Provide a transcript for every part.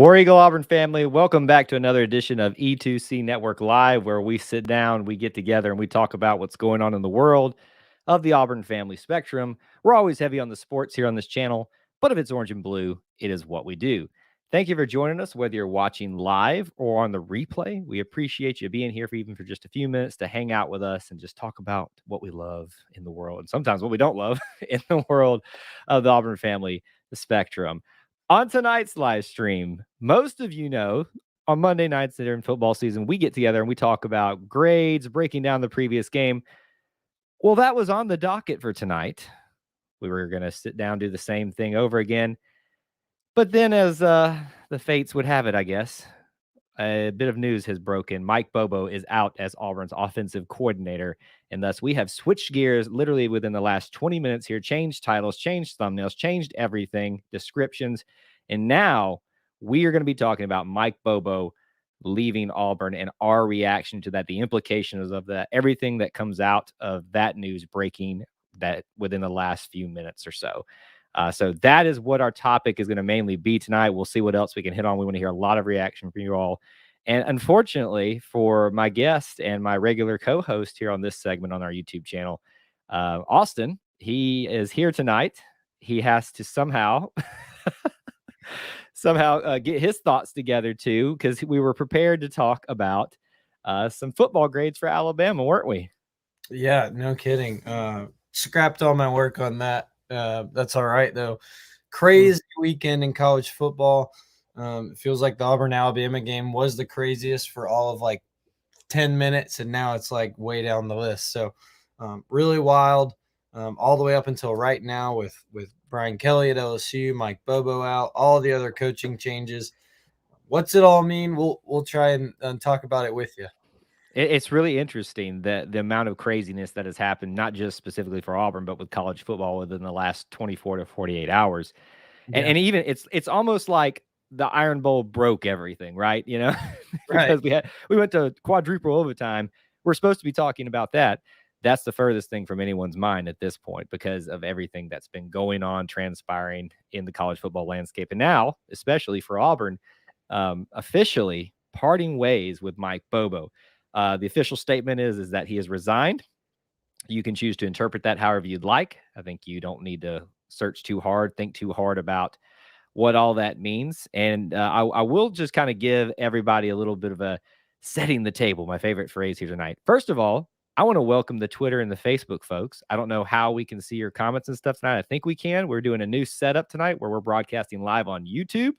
War Eagle Auburn family, welcome back to another edition of E2C Network Live, where we sit down, we get together, and we talk about what's going on in the world of the Auburn family spectrum. We're always heavy on the sports here on this channel, but if it's orange and blue, it is what we do. Thank you for joining us, whether you're watching live or on the replay. We appreciate you being here for just a few minutes to hang out with us and just talk about what we love in the world, and sometimes what we don't love in the world of the Auburn family spectrum. On tonight's live stream, most of you know on Monday nights during football season, we get together and we talk about grades, breaking down the previous game. Well, that was on the docket for tonight. We were going to sit down, do the same thing over again. But then, as the fates would have it, I guess, a bit of news has broken. Mike Bobo is out as Auburn's offensive coordinator, and thus we have switched gears literally within the last 20 minutes here, changed titles, changed thumbnails, changed everything, descriptions, and now we are going to be talking about Mike Bobo leaving Auburn and our reaction to that, the implications of that, everything that comes out of that news breaking that within the last few minutes or so. So that is what our topic is going to mainly be tonight. We'll see what else we can hit on. We want to hear a lot of reaction from you all. And unfortunately for my guest and my regular co-host here on this segment on our YouTube channel, Austin, he is here tonight. He has to somehow get his thoughts together too, because we were prepared to talk about some football grades for Alabama, weren't we? Yeah, no kidding. Scrapped all my work on that. That's all right, though. Crazy weekend in college football. It feels like the Auburn-Alabama game was the craziest for all of like 10 minutes, and now it's like way down the list. So really wild all the way up until right now with Brian Kelly at LSU, Mike Bobo out, all the other coaching changes. What's it all mean? We'll try and talk about it with you. It's really interesting that the amount of craziness that has happened, not just specifically for Auburn, but with college football within the last 24 to 48 hours. And even it's almost like the Iron Bowl broke everything, right? You know, because we went to quadruple overtime. We're supposed to be talking about that. That's the furthest thing from anyone's mind at this point because of everything that's been going on, transpiring in the college football landscape. And now, especially for Auburn, officially parting ways with Mike Bobo. The official statement is that he has resigned. You can choose to interpret that however you'd like. I think you don't need to search too hard, think too hard about what all that means. And I will just kind of give everybody a little bit of a setting the table, my favorite phrase here tonight. First of all, I want to welcome the Twitter and the Facebook folks. I don't know how we can see your comments and stuff tonight. I think we can. We're doing a new setup tonight where we're broadcasting live on YouTube,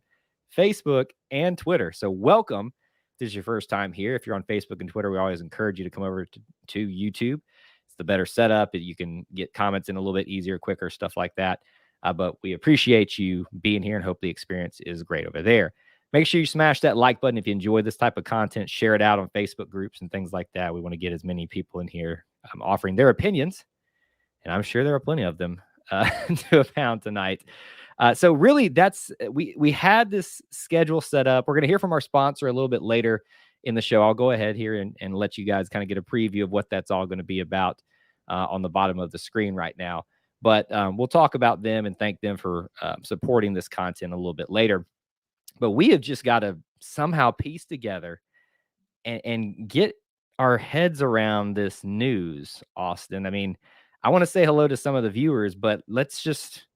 Facebook, and Twitter. So welcome. If this is your first time here, if you're on Facebook and Twitter, we always encourage you to come over to YouTube. It's the better setup. You can get comments in a little bit easier, quicker, stuff like that. But we appreciate you being here and hope the experience is great over there. Make sure you smash that like button if you enjoy this type of content. Share it out on Facebook groups and things like that. We want to get as many people in here offering their opinions, and I'm sure there are plenty of them to abound tonight. So really, that's we had this schedule set up. We're going to hear from our sponsor a little bit later in the show. I'll go ahead here and let you guys kind of get a preview of what that's all going to be about on the bottom of the screen right now. But we'll talk about them and thank them for supporting this content a little bit later. But we have just got to somehow piece together and get our heads around this news, Austin. I mean, I want to say hello to some of the viewers, but let's just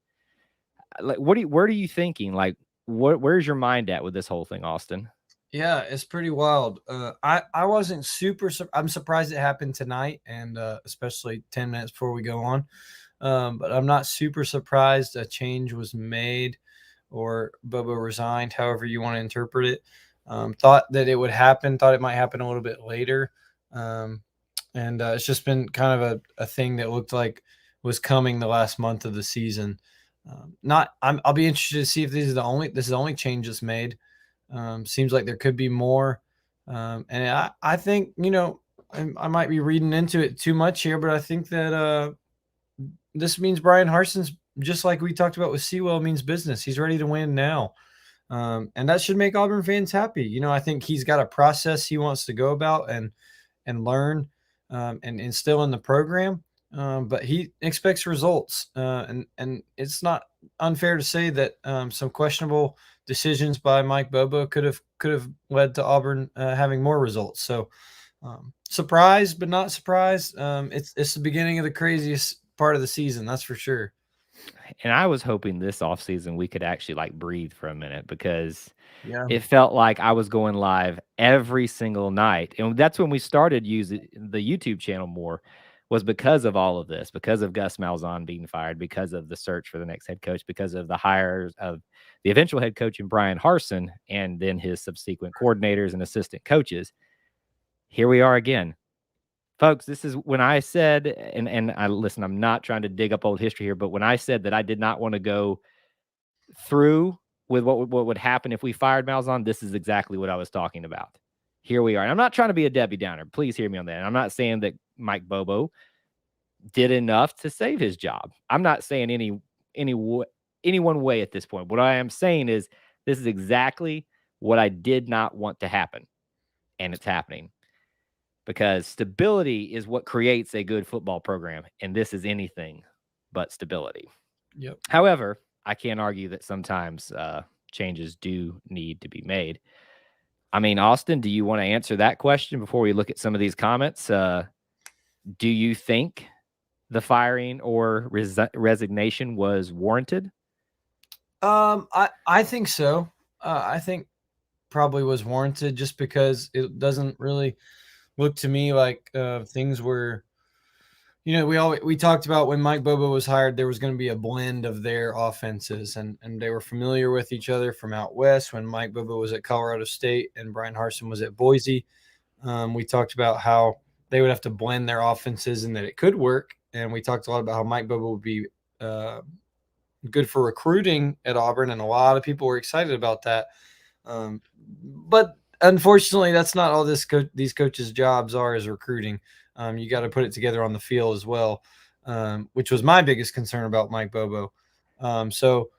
like, what are you thinking? Like, where's your mind at with this whole thing, Austin? Yeah, it's pretty wild. I wasn't I'm surprised it happened tonight, and especially 10 minutes before we go on. But I'm not super surprised a change was made or Bobo resigned, however you want to interpret it. Thought that it would happen, thought it might happen a little bit later. And it's just been kind of a thing that looked like was coming the last month of the season. I'll be interested to see if this is the only change that's made. Seems like there could be more. And I think, I might be reading into it too much here, but I think that this means Bryan Harsin's, just like we talked about with Sewell, means business. He's ready to win now. And that should make Auburn fans happy. I think he's got a process he wants to go about and learn and instill in the program. But he expects results. And it's not unfair to say that some questionable decisions by Mike Bobo could have led to Auburn having more results. So surprised, but not surprised. It's the beginning of the craziest part of the season, that's for sure. And I was hoping this offseason we could actually like breathe for a minute, because Yeah. it felt like I was going live every single night. And that's when we started using the YouTube channel more, was because of all of this, because of Gus Malzahn being fired, because of the search for the next head coach, because of the hires of the eventual head coach in Bryan Harsin, and then his subsequent coordinators and assistant coaches. Here we are again. Folks, this is when I said, and I listen, I'm not trying to dig up old history here, but when I said that I did not want to go through with what would happen if we fired Malzahn, this is exactly what I was talking about. Here we are. And I'm not trying to be a Debbie Downer. Please hear me on that. And I'm not saying that Mike Bobo did enough to save his job. I'm not saying any one way at this point. What I am saying is this is exactly what I did not want to happen. And it's happening. Because stability is what creates a good football program, and this is anything but stability. Yep. However, I can't argue that sometimes changes do need to be made. I mean, Austin, do you want to answer that question before we look at some of these comments? Do you think the firing or resignation was warranted? I think so. I think probably was warranted, just because it doesn't really look to me like things were, we talked about when Mike Bobo was hired, there was going to be a blend of their offenses, and they were familiar with each other from out west when Mike Bobo was at Colorado State and Bryan Harsin was at Boise. We talked about how they would have to blend their offenses and that it could work. And we talked a lot about how Mike Bobo would be good for recruiting at Auburn, and a lot of people were excited about that. But unfortunately, that's not all these coaches' jobs are, is recruiting. You got to put it together on the field as well, which was my biggest concern about Mike Bobo. So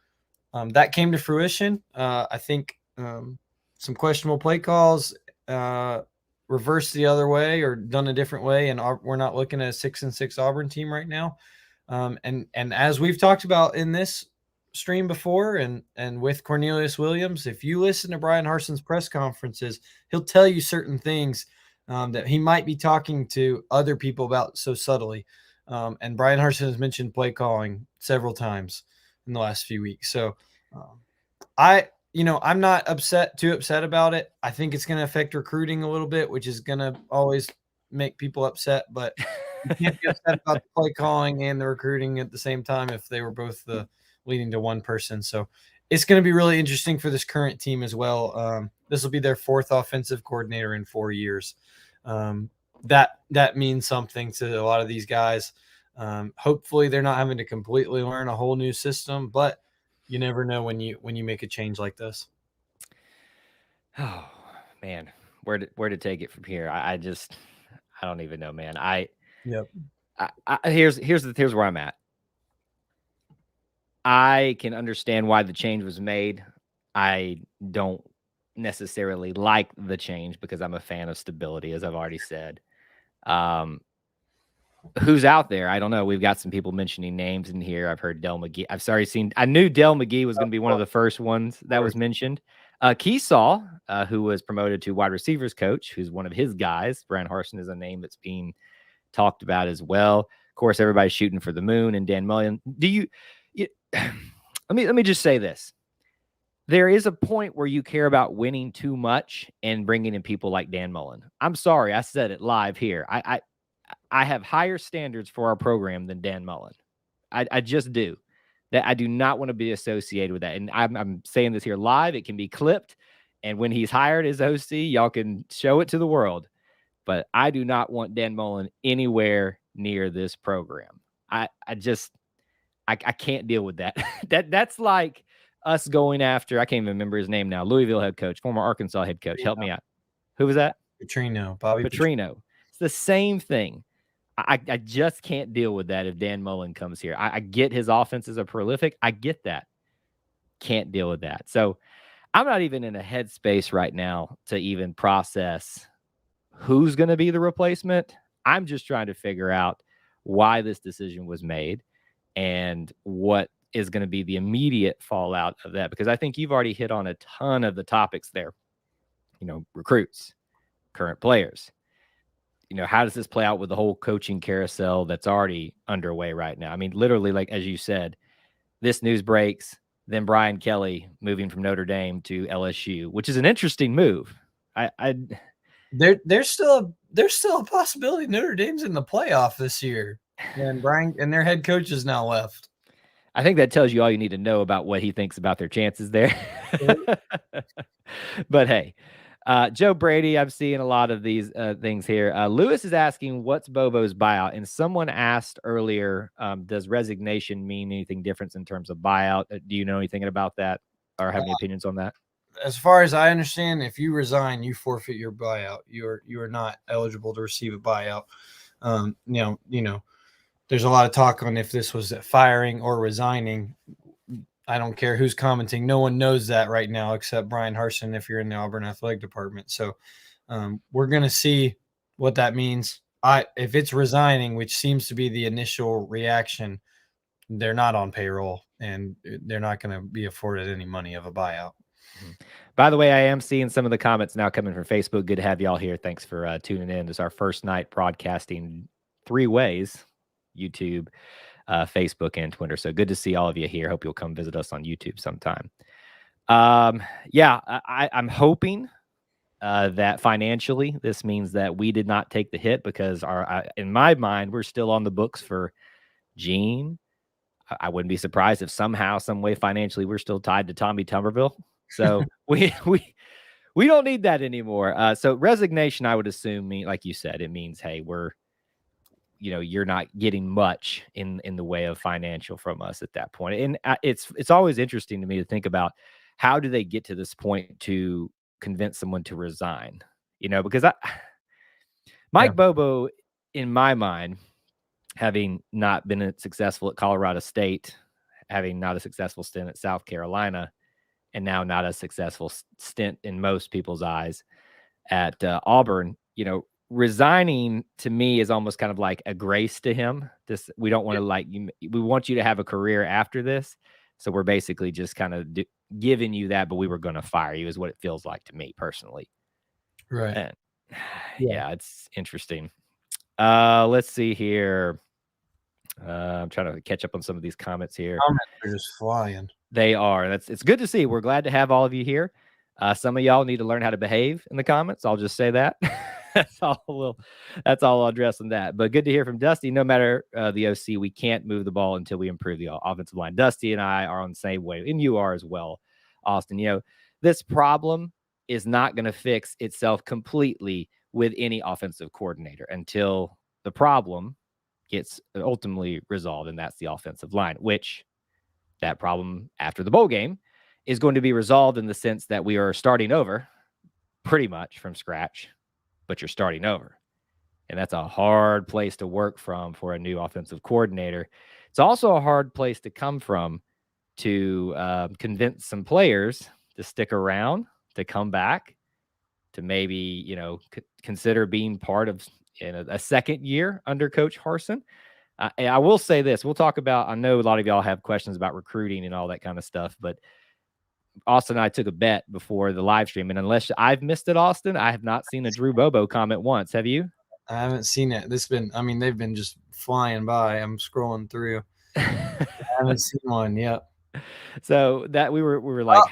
that came to fruition. I think some questionable play calls reversed the other way or done a different way, and we're not looking at a 6-6 Auburn team right now. And as we've talked about in this stream before, and with Cornelius Williams, if you listen to Bryan Harsin's press conferences, he'll tell you certain things that he might be talking to other people about so subtly. And Bryan Harsin has mentioned play calling several times in the last few weeks. So I'm not too upset about it. I think it's going to affect recruiting a little bit, which is going to always make people upset, but you can't be upset about the play calling and the recruiting at the same time if they were both leading to one person. So it's going to be really interesting for this current team as well. This will be their fourth offensive coordinator in 4 years. That means something to a lot of these guys. Hopefully they're not having to completely learn a whole new system, but you never know when you make a change like this. Oh man, where to take it from here? I don't even know, man. Here's where I'm at. I can understand why the change was made. I don't necessarily like the change because I'm a fan of stability, as I've already said. Who's out there? I don't know. We've got some people mentioning names in here. I've heard Del McGee. I knew Del McGee was going to be one of the first ones that was mentioned. Keesaw, who was promoted to wide receivers coach, who's one of his guys. Bryan Harsin is a name that's being talked about as well. Of course, everybody's shooting for the moon. And Dan Mullen, let me just say this. There is a point where you care about winning too much and bringing in people like Dan Mullen. I'm sorry, I said it live here. I have higher standards for our program than Dan Mullen. I just do. That I do not want to be associated with that. And I'm saying this here live. It can be clipped. And when he's hired as OC, y'all can show it to the world. But I do not want Dan Mullen anywhere near this program. I can't deal with that. That's like us going after, I can't even remember his name now, Louisville head coach, former Arkansas head coach. Help me out. Who was that? Bobby Petrino. It's the same thing. I just can't deal with that if Dan Mullen comes here. I get his offenses are prolific. I get that. Can't deal with that. So I'm not even in a headspace right now to even process who's going to be the replacement. I'm just trying to figure out why this decision was made and what is going to be the immediate fallout of that? Because I think you've already hit on a ton of the topics there. Recruits, current players. How does this play out with the whole coaching carousel that's already underway right now? I mean, literally, like as you said, this news breaks, then Brian Kelly moving from Notre Dame to LSU, which is an interesting move. There's still a possibility Notre Dame's in the playoff this year, and their head coach is now left. I think that tells you all you need to know about what he thinks about their chances there. But hey, Joe Brady, I'm seeing a lot of these things here. Lewis is asking, what's Bobo's buyout? And someone asked earlier, does resignation mean anything different in terms of buyout? Do you know anything about that or have any opinions on that? As far as I understand, if you resign, you forfeit your buyout. You are not eligible to receive a buyout. There's a lot of talk on if this was firing or resigning. I don't care who's commenting. No one knows that right now except Bryan Harsin if you're in the Auburn athletic department. So we're going to see what that means. If it's resigning, which seems to be the initial reaction, they're not on payroll and they're not going to be afforded any money of a buyout. By the way, I am seeing some of the comments now coming from Facebook. Good to have y'all here. Thanks for tuning in. It's our first night broadcasting 3 ways: YouTube, Facebook, and Twitter. So good to see all of you here. Hope you'll come visit us on YouTube sometime. I'm hoping that financially this means that we did not take the hit, because in my mind, we're still on the books for Gene. I wouldn't be surprised if somehow, some way financially, we're still tied to Tommy Tuberville. So we don't need that anymore. So resignation, I would assume, like you said, it means, hey, you're not getting much in the way of financial from us at that point. And it's always interesting to me to think about, how do they get to this point to convince someone to resign? Because Mike Bobo, in my mind, having not been successful at Colorado State, having not a successful stint at South Carolina, and now not a successful stint in most people's eyes at Auburn, resigning to me is almost kind of like a grace to him. We don't want to we want you to have a career after this. So we're basically just kind of giving you that, but we were going to fire you, is what it feels like to me personally. Right. And, yeah, it's interesting. Let's see here. I'm trying to catch up on some of these comments here. Comments are just flying. They are. It's good to see. We're glad to have all of you here. Some of y'all need to learn how to behave in the comments. I'll just say that. That's all I'll address on that. But good to hear from Dusty. No matter the OC, we can't move the ball until we improve the offensive line. Dusty and I are on the same wave, and you are as well, Austin. This problem is not going to fix itself completely with any offensive coordinator until the problem gets ultimately resolved, and that's the offensive line, which that problem after the bowl game is going to be resolved in the sense that we are starting over pretty much from scratch, but you're starting over. And that's a hard place to work from for a new offensive coordinator. It's also a hard place to come from to convince some players to stick around, to come back, to maybe, consider being part of a second year under Coach Harsin. I will say this. We'll talk about, I know a lot of y'all have questions about recruiting and all that kind of stuff, but Austin and I took a bet before the live stream, and unless I've missed it, Austin, I have not seen a Drew Bobo comment once. Have you? I haven't seen it. They've been just flying by. I'm scrolling through. I haven't seen one yet. So that we were like,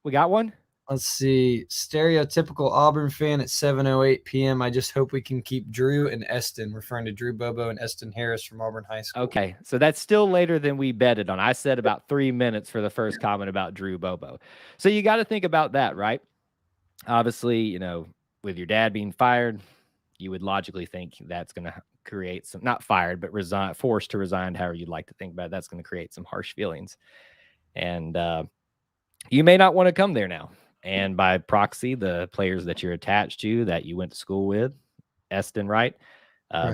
we got one? Let's see. Stereotypical Auburn fan at 7:08 p.m. I just hope we can keep Drew and Eston, referring to Drew Bobo and Eston Harris from Auburn High School. Okay, so that's still later than we betted on. I said about 3 minutes for the first comment about Drew Bobo. So you got to think about that, right? Obviously, with your dad being fired, you would logically think that's going to create some, not fired, but forced to resign, however you'd like to think about it. That's going to create some harsh feelings. And you may not want to come there now. And by proxy, the players that you're attached to, that you went to school with, Eston, right,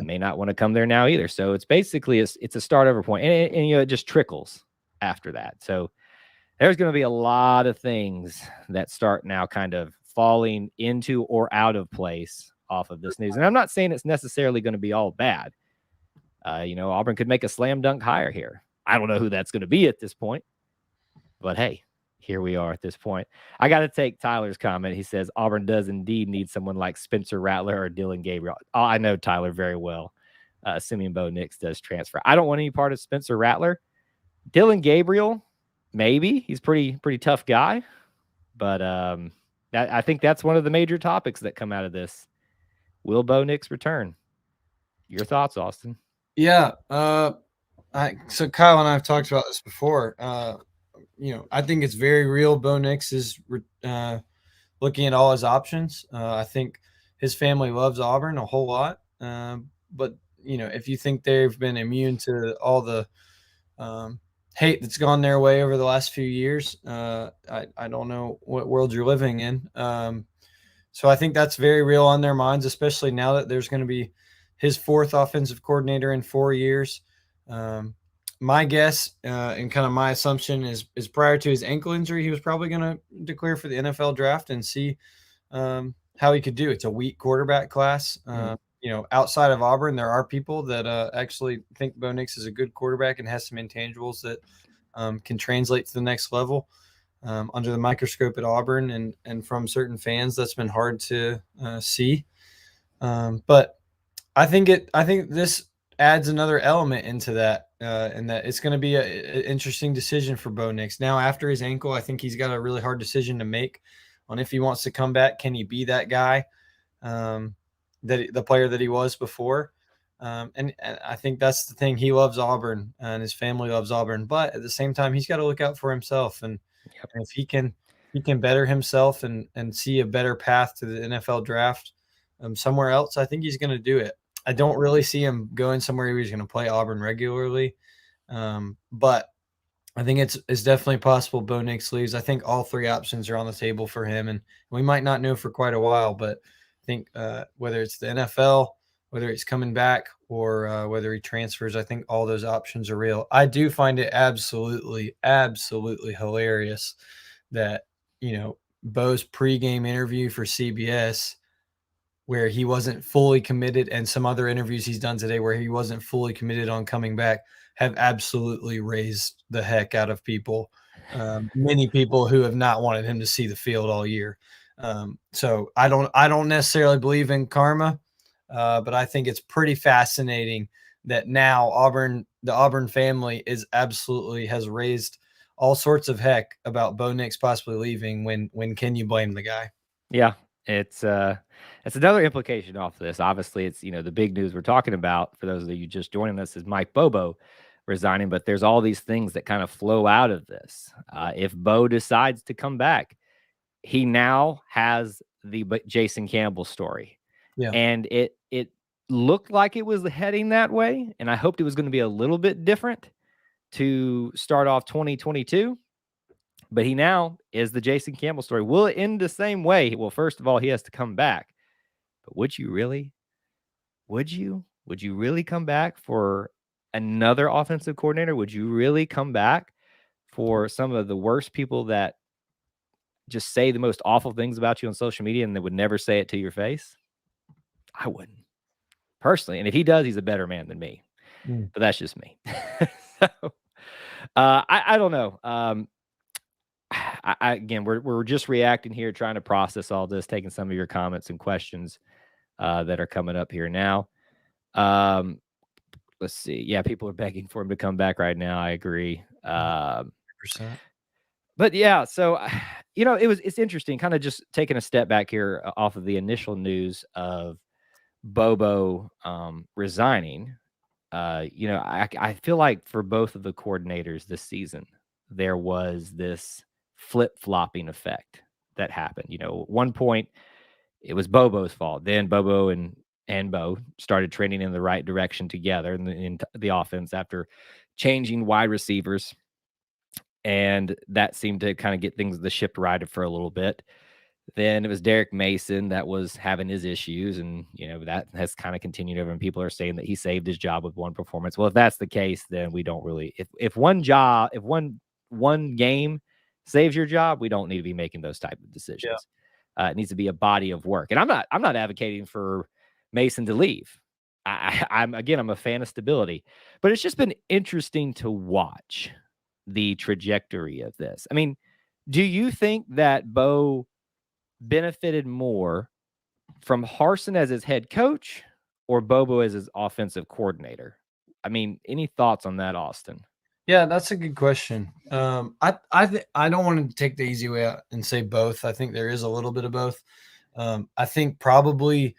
may not want to come there now either. So it's basically, it's a start over point. And it just trickles after that. So there's going to be a lot of things that start now kind of falling into or out of place off of this news. And I'm not saying it's necessarily going to be all bad. Auburn could make a slam dunk hire here. I don't know who that's going to be at this point, but hey, here we are at this point. I got to take Tyler's comment. He says Auburn does indeed need someone like Spencer Rattler or Dylan Gabriel. Oh, I know Tyler very well. Assuming Bo Nix does transfer. I don't want any part of Spencer Rattler. Dylan Gabriel, maybe. He's pretty tough guy. But I think that's one of the major topics that come out of this. Will Bo Nix return? Your thoughts, Austin? Yeah. So Kyle and I have talked about this before. I think it's very real. Bo Nix is looking at all his options. I think his family loves Auburn a whole lot. But if you think they've been immune to all the hate that's gone their way over the last few years, I don't know what world you're living in. So I think that's very real on their minds, especially now that there's going to be his fourth offensive coordinator in 4 years. My guess and kind of my assumption is prior to his ankle injury, he was probably going to declare for the NFL draft and see how he could do. It's a weak quarterback class. Outside of Auburn, there are people that actually think Bo Nix is a good quarterback and has some intangibles that can translate to the next level. Under the microscope at Auburn and from certain fans, that's been hard to see. But I think this adds another element into that, and that it's going to be an interesting decision for Bo Nix. Now, after his ankle, I think he's got a really hard decision to make on if he wants to come back. Can he be that guy, the player that he was before? And I think that's the thing. He loves Auburn, and his family loves Auburn. But at the same time, he's got to look out for himself. And if he can better himself and see a better path to the NFL draft somewhere else, I think he's going to do it. I don't really see him going somewhere where he's going to play Auburn regularly. But I think it's definitely possible Bo Nix leaves. I think all three options are on the table for him, and we might not know for quite a while, but I think whether it's the NFL, whether he's coming back, or whether he transfers, I think all those options are real. I do find it absolutely, absolutely hilarious that, Bo's pregame interview for CBS, where he wasn't fully committed, and some other interviews he's done today where he wasn't fully committed on coming back, have absolutely raised the heck out of people. Many people who have not wanted him to see the field all year. So I don't necessarily believe in karma, but I think it's pretty fascinating that now the Auburn family has raised all sorts of heck about Bo Nix possibly leaving. When can you blame the guy? Yeah, it's another implication off of this. Obviously, it's the big news we're talking about for those of you just joining us is Mike Bobo resigning, but there's all these things that kind of flow out of this. If Bo decides to come back, he now has the Jason Campbell story. Yeah. And it looked like it was heading that way, and I hoped it was going to be a little bit different to start off 2022. But he now is the Jason Campbell story. Will it end the same way? Well, first of all, he has to come back. But would you really? Would you really come back for another offensive coordinator? Would you really come back for some of the worst people that just say the most awful things about you on social media and they would never say it to your face? I wouldn't, personally. And if he does, he's a better man than me. But that's just me. So, I don't know. Again, we're just reacting here, trying to process all this, taking some of your comments and questions that are coming up here now. Let's see. Yeah, people are begging for him to come back right now. I agree. 100%. But yeah, so it's interesting, kind of just taking a step back here off of the initial news of Bobo resigning. I feel like for both of the coordinators this season, there was this flip-flopping effect that happened. At one point, it was Bobo's fault. Then Bobo and Bo started trending in the right direction together in the offense after changing wide receivers. And that seemed to kind of get the ship righted for a little bit. Then it was Derek Mason that was having his issues, and that has kind of continued over. And people are saying that he saved his job with one performance. Well, if that's the case, then we don't really. If one game saves your job, we don't need to be making those type of decisions. Yeah. It needs to be a body of work. And I'm not advocating for Mason to leave. I'm a fan of stability, but it's just been interesting to watch the trajectory of this. I mean, do you think that Bo benefited more from Harsin as his head coach or Bobo as his offensive coordinator? I mean, any thoughts on that, Austin? Yeah, that's a good question. I don't want to take the easy way out and say both. I think there is a little bit of both. I think probably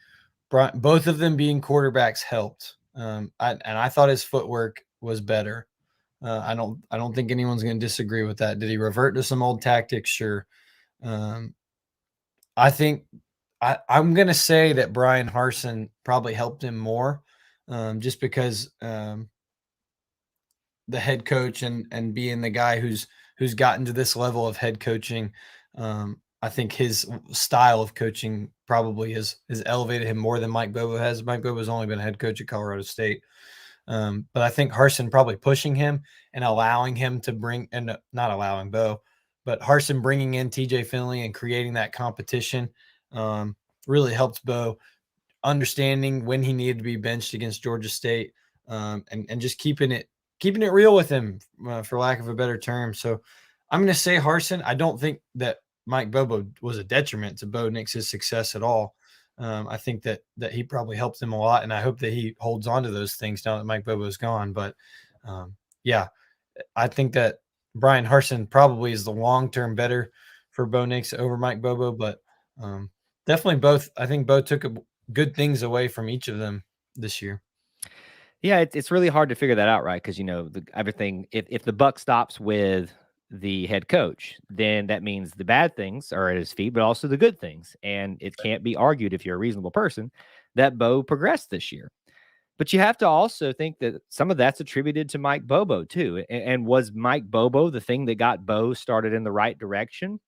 both of them being quarterbacks helped. I thought his footwork was better. I don't think anyone's going to disagree with that. Did he revert to some old tactics? Sure. I think I'm going to say that Bryan Harsin probably helped him more, just because the head coach and being the guy who's gotten to this level of head coaching. I think his style of coaching probably has elevated him more than Mike Bobo has. Mike Bobo's only been a head coach at Colorado State. But I think Harsin probably pushing him and allowing him to bring, and not allowing Bo, but Harsin bringing in TJ Finley and creating that competition really helped Bo, understanding when he needed to be benched against Georgia State, and just keeping it real with him, for lack of a better term. So I'm going to say Harsin. I don't think that Mike Bobo was a detriment to Bo Nix's success at all. I think that he probably helped him a lot, and I hope that he holds on to those things now that Mike Bobo is gone. But yeah, I think that Bryan Harsin probably is the long-term better for Bo Nix over Mike Bobo, but definitely both. I think both took good things away from each of them this year. Yeah, it's really hard to figure that out, right? Because everything. If the buck stops with the head coach, then that means the bad things are at his feet, but also the good things. And it can't be argued, if you're a reasonable person, that Bo progressed this year. But you have to also think that some of that's attributed to Mike Bobo too. And was Mike Bobo the thing that got Bo started in the right direction?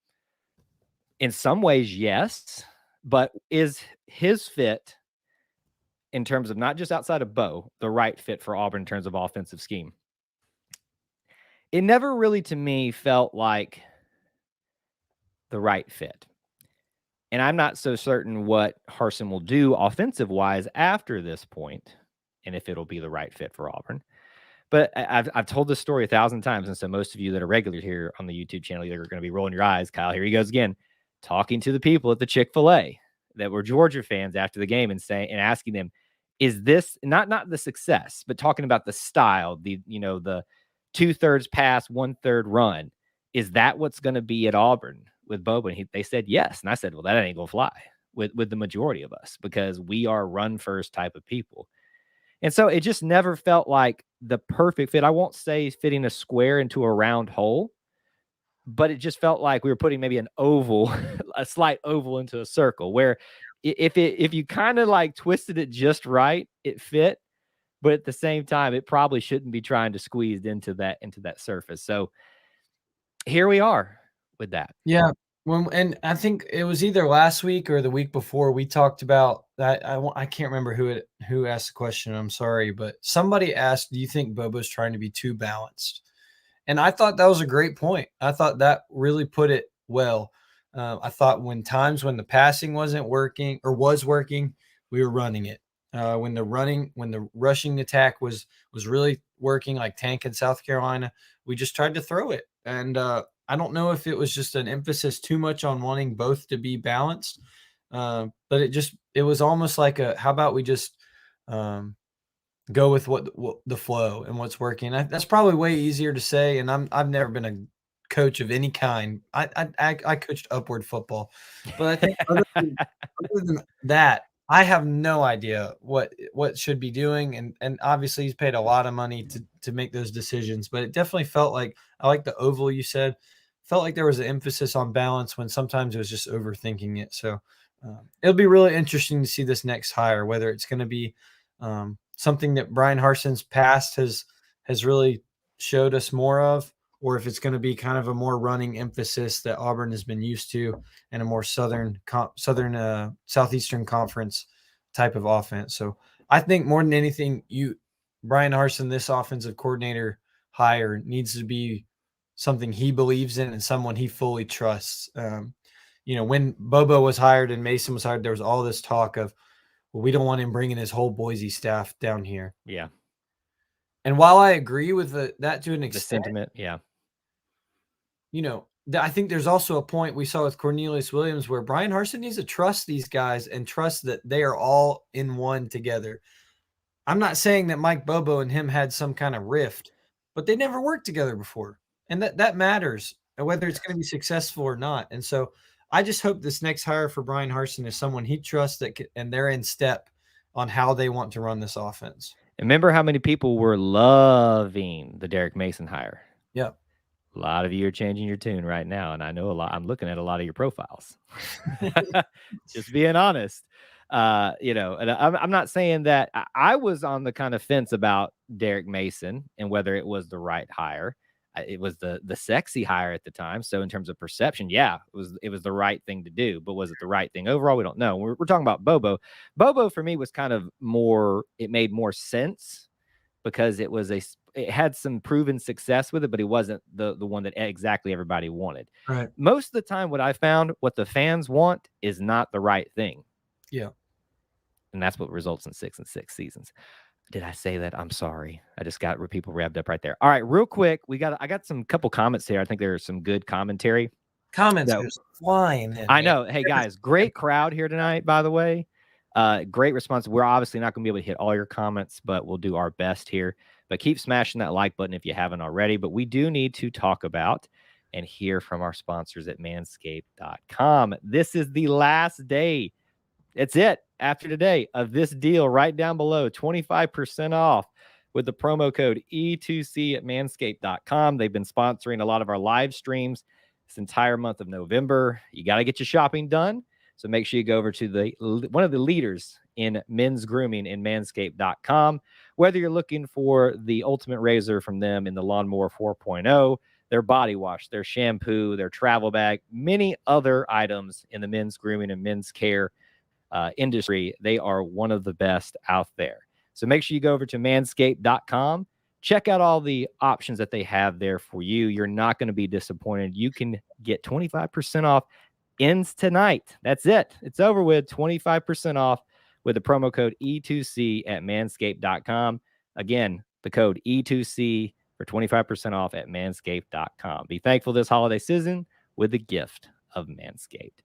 In some ways, yes. But is his fit, in terms of not just outside of Bo, the right fit for Auburn in terms of offensive scheme? It never really, to me, felt like the right fit. And I'm not so certain what Harsin will do offensive-wise after this point, and if it'll be the right fit for Auburn. But I've told this story 1,000 times, and so most of you that are regular here on the YouTube channel, you're going to be rolling your eyes. Kyle, here he goes again, talking to the people at the Chick-fil-A that were Georgia fans after the game and asking them, is this not the success, but talking about the style, the 2/3 pass, 1/3 run. Is that what's going to be at Auburn with Bobo? And they said yes. And I said, well, that ain't going to fly with the majority of us, because we are run first type of people. And so it just never felt like the perfect fit. I won't say fitting a square into a round hole, but it just felt like we were putting maybe an oval, a slight oval into a circle, where if you kind of like twisted it just right, it fit. But at the same time, it probably shouldn't be trying to squeeze into that surface. So here we are with that. Yeah. And I think it was either last week or the week before we talked about that. I can't remember who asked the question. I'm sorry, but somebody asked, do you think Bobo's trying to be too balanced? And I thought that was a great point. I thought that really put it well. I thought when the passing wasn't working or was working, we were running it. When the rushing attack was really working, like Tank in South Carolina, we just tried to throw it. And I don't know if it was just an emphasis too much on wanting both to be balanced, but it was almost like how about we just go with what the flow and what's working. That's probably way easier to say. And I've never been a coach of any kind. I coached upward football, but I think other than that, I have no idea what should be doing. And obviously he's paid a lot of money to make those decisions, but it definitely felt like, I like the oval you said, felt like there was an emphasis on balance when sometimes it was just overthinking it. So it'll be really interesting to see this next hire, whether it's going to be something that Bryan Harsin's past has really showed us more of, or if it's going to be kind of a more running emphasis that Auburn has been used to, and a more southeastern conference type of offense. So I think more than anything, Bryan Harsin, this offensive coordinator hire, needs to be something he believes in and someone he fully trusts. When Bobo was hired and Mason was hired, there was all this talk of, well, we don't want him bringing his whole Boise staff down here. Yeah. And while I agree with that to an The extent, sentiment. Yeah. you know, I think there's also a point we saw with Cornelius Williams where Bryan Harsin needs to trust these guys and trust that they are all in one together. I'm not saying that Mike Bobo and him had some kind of rift, but they never worked together before. And that matters, whether it's going to be successful or not. And so I just hope this next hire for Bryan Harsin is someone he trusts and they're in step on how they want to run this offense. And remember how many people were loving the Derek Mason hire? Yep. A lot of you are changing your tune right now, and I know a lot. I'm looking at a lot of your profiles. Just being honest. You know, and I'm not saying that I was on the kind of fence about Derek Mason and whether it was the right hire. It was the sexy hire at the time. So in terms of perception, yeah, it was the right thing to do. But was it the right thing overall? We don't know. We're talking about Bobo. Bobo for me was kind of more. It made more sense because it had some proven success with it, but it wasn't the one that exactly everybody wanted. Right. Most of the time, what I found, what the fans want is not the right thing. Yeah. And that's what results in 6-6 seasons. Did I say that? I'm sorry. I just got people revved up right there. All right, real quick. I got some couple comments here. I think there's some good commentary. Comments just flying in. I know. Hey guys, great crowd here tonight, by the way. Great response. We're obviously not going to be able to hit all your comments, but we'll do our best here. But keep smashing that like button if you haven't already. But we do need to talk about and hear from our sponsors at manscaped.com. This is the last day. It's it after today of this deal right down below, 25% off with the promo code E2C at manscaped.com. They've been sponsoring a lot of our live streams this entire month of November. You got to get your shopping done. So make sure you go over to one of the leaders in men's grooming in manscaped.com. Whether you're looking for the ultimate razor from them in the Lawnmower 4.0, their body wash, their shampoo, their travel bag, many other items in the men's grooming and men's care industry, they are one of the best out there. So make sure you go over to manscaped.com. Check out all the options that they have there for you. You're not going to be disappointed. You can get 25% off. Ends tonight. That's it. It's over with. 25% off with the promo code E2C at manscaped.com. Again, the code E2C for 25% off at manscaped.com. Be thankful this holiday season with the gift of Manscaped.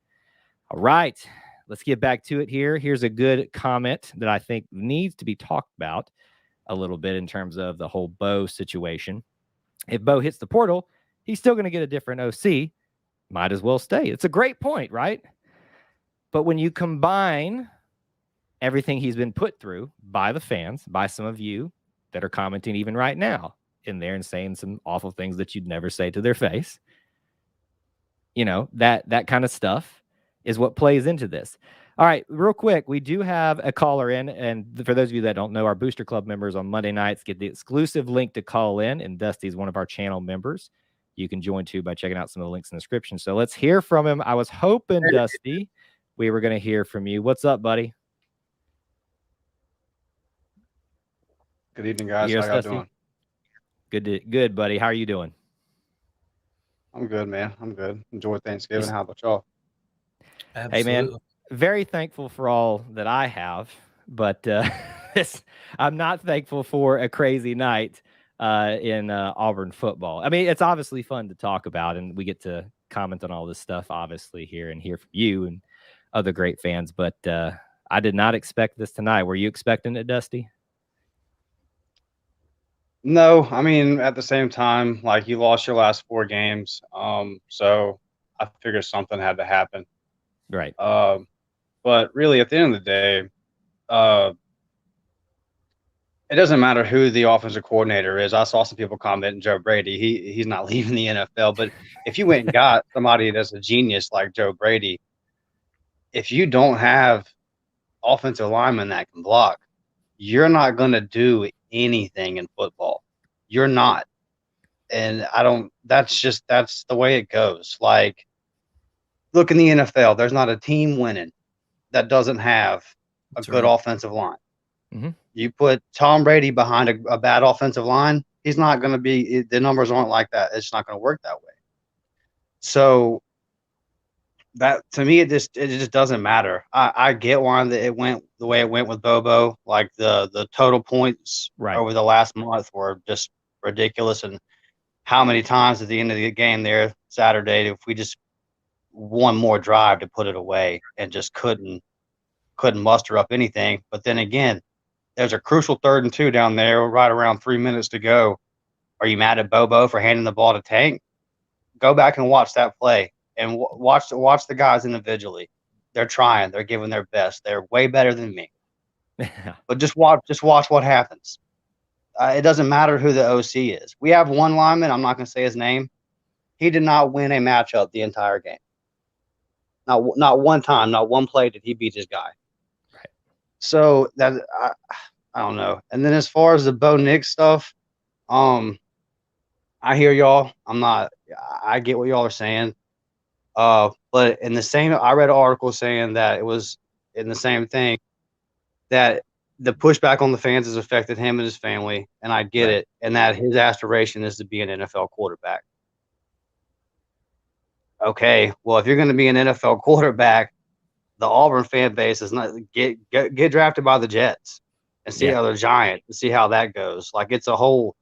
All right. Let's get back to it here. Here's a good comment that I think needs to be talked about a little bit in terms of the whole Bo situation. If Bo hits the portal, he's still going to get a different OC. Might as well stay. It's a great point, right? But when you combine everything he's been put through by the fans, by some of you that are commenting even right now in there and saying some awful things that you'd never say to their face, you know, that kind of stuff is what plays into this. All right, real quick, we do have a caller in, and for those of you that don't know, our Booster Club members on Monday nights get the exclusive link to call in, and Dusty's one of our channel members. You can join too by checking out some of the links in the description. So let's hear from him. I was hoping, Dusty, we were going to hear from you. What's up, buddy? Good evening, guys. How y'all doing? Good, buddy. How are you doing? I'm good, man. I'm good. Enjoy Thanksgiving. How about y'all? Absolutely. Hey, man, very thankful for all that I have, but I'm not thankful for a crazy night in Auburn football. I mean, it's obviously fun to talk about, and we get to comment on all this stuff, obviously, here and hear from you and other great fans, but I did not expect this tonight. Were you expecting it, Dusty? No, I mean, at the same time, like, you lost your last 4 games, so I figured something had to happen. Right. But really, at the end of the day, it doesn't matter who the offensive coordinator is. I saw some people commenting Joe Brady. He's not leaving the NFL. But if you went and got somebody that's a genius like Joe Brady, if you don't have offensive linemen that can block, you're not going to do anything in football. You're not. And that's the way it goes. Like, look in the NFL, there's not a team winning that doesn't have a good offensive line. Mm-hmm. You put Tom Brady behind a bad offensive line, he's not going to be – the numbers aren't like that. It's not going to work that way. So that to me, it just doesn't matter. I get why it went the way it went with Bobo. Like the total points over the last month were just ridiculous. And how many times at the end of the game there Saturday, if we just one more drive to put it away and just couldn't muster up anything. But then again, there's a crucial 3rd and 2 down there, right around 3 minutes to go. Are you mad at Bobo for handing the ball to Tank? Go back and watch that play and watch the guys individually. They're trying. They're giving their best. They're way better than me. But just watch what happens. It doesn't matter who the OC is. We have one lineman. I'm not going to say his name. He did not win a matchup the entire game. Not one time, not one play did he beat his guy. Right. So that I don't know. And then as far as the Bo Nix stuff, I hear y'all. I get what y'all are saying. But in the same, I read an article saying that it was in the same thing, that the pushback on the fans has affected him and his family, and I get it, and that his aspiration is to be an NFL quarterback. Okay, well, if you're going to be an NFL quarterback, the Auburn fan base is not get drafted by the Jets and see how the Giants and see how that goes. Like, it's a whole.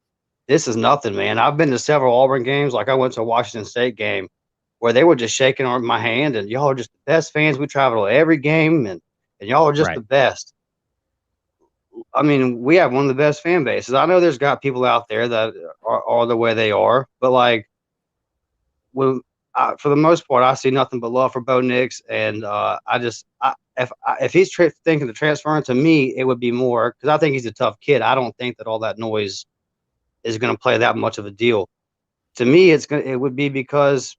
This is nothing, man. I've been to several Auburn games. Like, I went to a Washington State game where they were just shaking my hand, and y'all are just the best fans. We travel to every game, and y'all are just the best. I mean, we have one of the best fan bases. I know there's got people out there that are the way they are, but like, for the most part, I see nothing but love for Bo Nix, and if he's thinking of transferring to me, it would be more because I think he's a tough kid. I don't think that all that noise is going to play that much of a deal. To me, it would be because,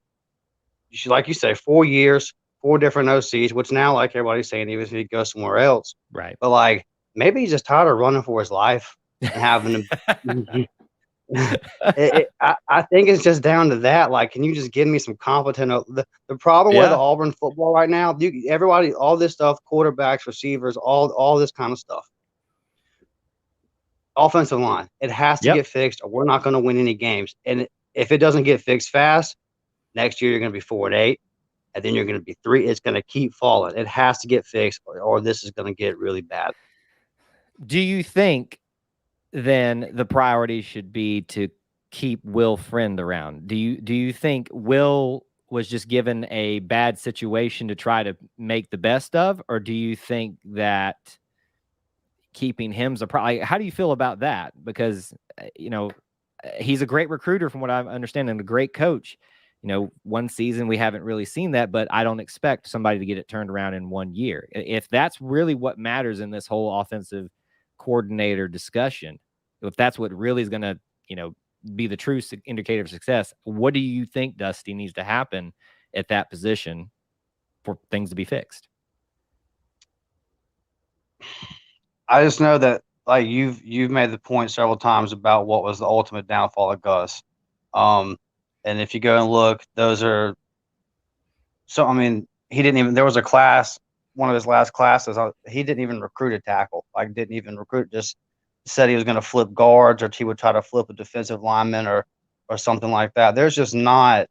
like you say, 4 years, 4 different OCs, which now, like everybody's saying, even if he goes somewhere else, right? But like, maybe he's just tired of running for his life and having to. I think it's just down to that. Like, can you just give me some competent? The problem with the Auburn football right now, everybody, all this stuff, quarterbacks, receivers, all this kind of stuff. Offensive line, it has to get fixed, or we're not going to win any games. And if it doesn't get fixed fast, next year you're going to be 4-8, and then you're going to be 3. It's going to keep falling. It has to get fixed, or this is going to get really bad. Do you think then the priority should be to keep Will Friend around? Do you think Will was just given a bad situation to try to make the best of, or do you think that keeping him's a problem? How do you feel about that? Because he's a great recruiter from what I understand, and a great coach. One season we haven't really seen that, but I don't expect somebody to get it turned around in 1 year. If that's really what matters in this whole offensive coordinator discussion, if that's what really is going to, be the true indicator of success, what do you think, Dusty, needs to happen at that position for things to be fixed? I just know that, like, you've made the point several times about what was the ultimate downfall of Gus. And if you go and look, those are so. I mean, he didn't even. There was a class, one of his last classes. He didn't even recruit a tackle. Like, didn't even recruit. Just said he was going to flip guards, or he would try to flip a defensive lineman, or something like that. There's just not,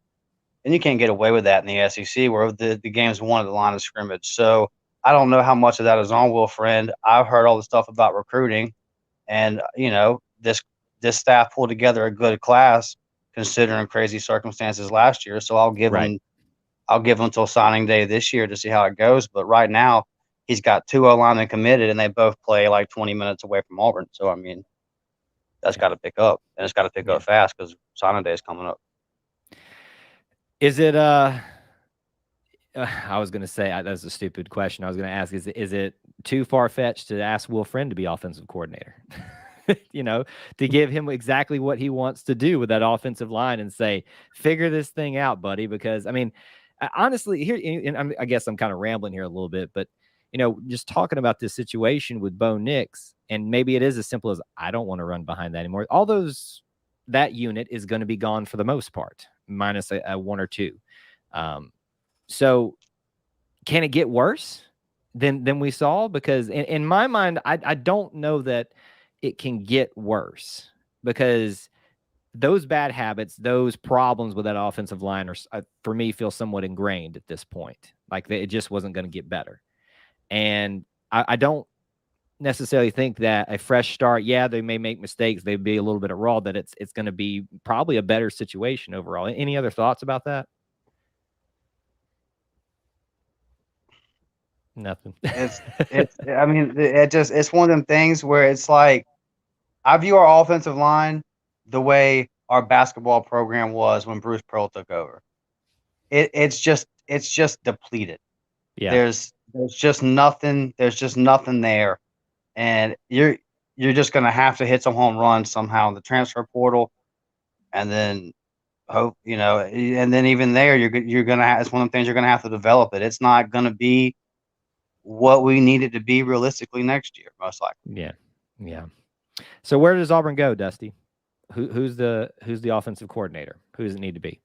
and you can't get away with that in the SEC, where the game's won at the line of scrimmage. So I don't know how much of that is on Will Friend. I've heard all the stuff about recruiting, and this staff pulled together a good class considering crazy circumstances last year. So I'll give him until signing day this year to see how it goes. But right now, he's got 2 O-linemen committed, and they both play like 20 minutes away from Auburn. So I mean, that's got to pick up, and it's got to pick up fast because signing day is coming up. Is it I was going to say, that's a stupid question. I was going to ask, is it too far-fetched to ask Will Friend to be offensive coordinator? To give him exactly what he wants to do with that offensive line and say, figure this thing out, buddy. Because, I mean, honestly, here, and I guess I'm kind of rambling here a little bit, but, just talking about this situation with Bo Nix, and maybe it is as simple as, I don't want to run behind that anymore. That unit is going to be gone for the most part, minus a 1 or 2. So can it get worse than we saw? Because in my mind, I don't know that it can get worse, because those bad habits, those problems with that offensive line are, for me, feel somewhat ingrained at this point. Like it just wasn't going to get better. And I don't necessarily think that a fresh start, yeah, they may make mistakes, they'd be a little bit of raw, that it's going to be probably a better situation overall. Any other thoughts about that? Nothing. I mean, it's one of them things where it's like, I view our offensive line the way our basketball program was when Bruce Pearl took over. It's just depleted. Yeah. There's just nothing there. And you're just gonna have to hit some home runs somehow in the transfer portal, and then hope, and then even there you're gonna have, it's one of the things you're gonna have to develop it. It's not gonna be what we need it to be realistically next year, most likely. Yeah. So where does Auburn go, Dusty? Who's the offensive coordinator? Who does it need to be?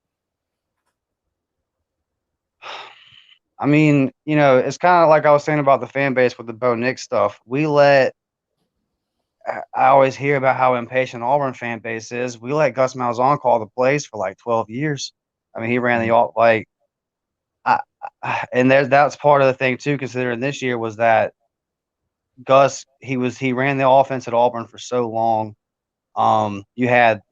I mean, it's kind of like I was saying about the fan base with the Bo Nix stuff. I always hear about how impatient Auburn fan base is. We let Gus Malzahn call the plays for like 12 years. I mean, he ran and that's part of the thing too, considering this year was that Gus, he ran the offense at Auburn for so long. You had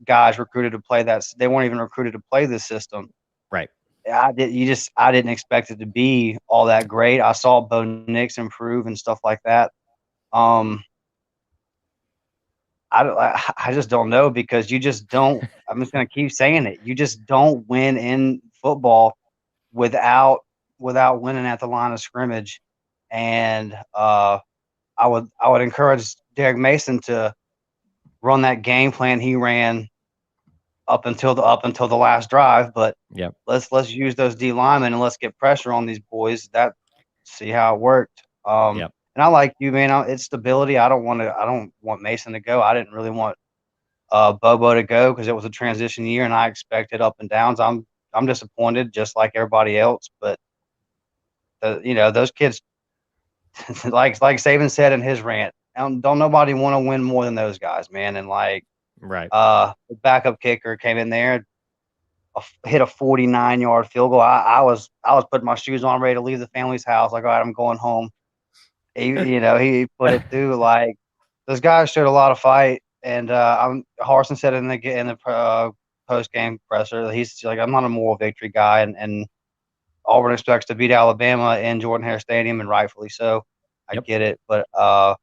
guys recruited to play that. They weren't even recruited to play this system. Right. I didn't expect it to be all that great. I saw Bo Nix improve and stuff like that. I just don't know, because you just don't. I'm just going to keep saying it. You just don't win in football without winning at the line of scrimmage. And I would encourage Derek Mason to run that game plan he ran up until the last drive. But let's use those D linemen and let's get pressure on these boys. See how it worked. And I like you, man. It's stability. I don't want Mason to go. I didn't really want Bobo to go because it was a transition year and I expected up and downs. I'm disappointed just like everybody else. But those kids, like Saban said in his rant, don't nobody want to win more than those guys, man. And the backup kicker came in there, hit a 49-yard field goal. I was putting my shoes on, ready to leave the family's house. Like, all right, I'm going home. He put it through. Like, those guys showed a lot of fight, and Harsin said in the post game presser, he's like, I'm not a moral victory guy, and Auburn expects to beat Alabama in Jordan-Hare Stadium, and rightfully so. I get it, but I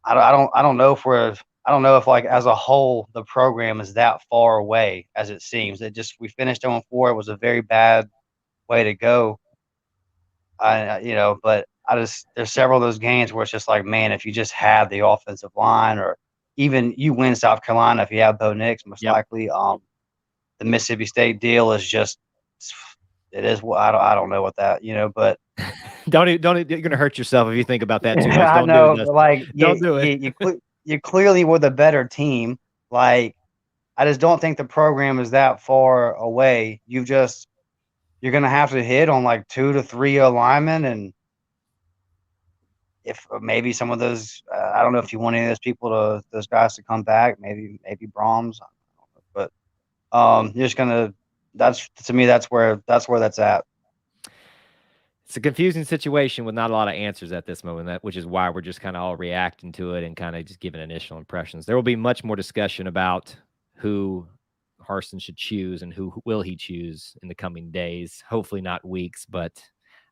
don't know if like as a whole the program is that far away as it seems. We finished 0-4. It was a very bad way to go. But there's several of those games where it's just like, man, if you just have the offensive line, or even you win South Carolina if you have Bo Nix, most likely. The Mississippi State deal is just, it is. I don't know what that, but don't you're gonna hurt yourself if you think about that too much. I know, don't do it. You clearly were the better team. Like, I just don't think the program is that far away. You're going to have to hit on like 2 to 3 alignment. And if maybe some of those, I don't know if you want any of those guys to come back, maybe Brahms, but you're just going to, to me, that's where that's at. It's a confusing situation with not a lot of answers at this moment, which is why we're just kind of all reacting to it and kind of just giving initial impressions. There will be much more discussion about who Harsin should choose and who will he choose in the coming days. Hopefully not weeks, but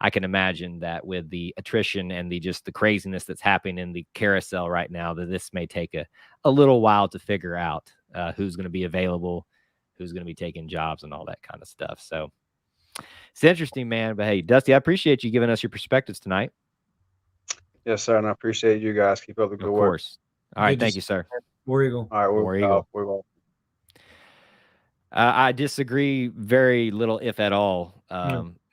I can imagine that with the attrition and the craziness that's happening in the carousel right now, that this may take a little while to figure out who's going to be available, who's going to be taking jobs and all that kind of stuff. So it's interesting, man. But hey, Dusty, I appreciate you giving us your perspectives tonight. Yes, sir. And I appreciate you guys. Keep up the good work. Of course. All right. Thank you, sir. War Eagle. All right. War Eagle. I disagree very little, if at all,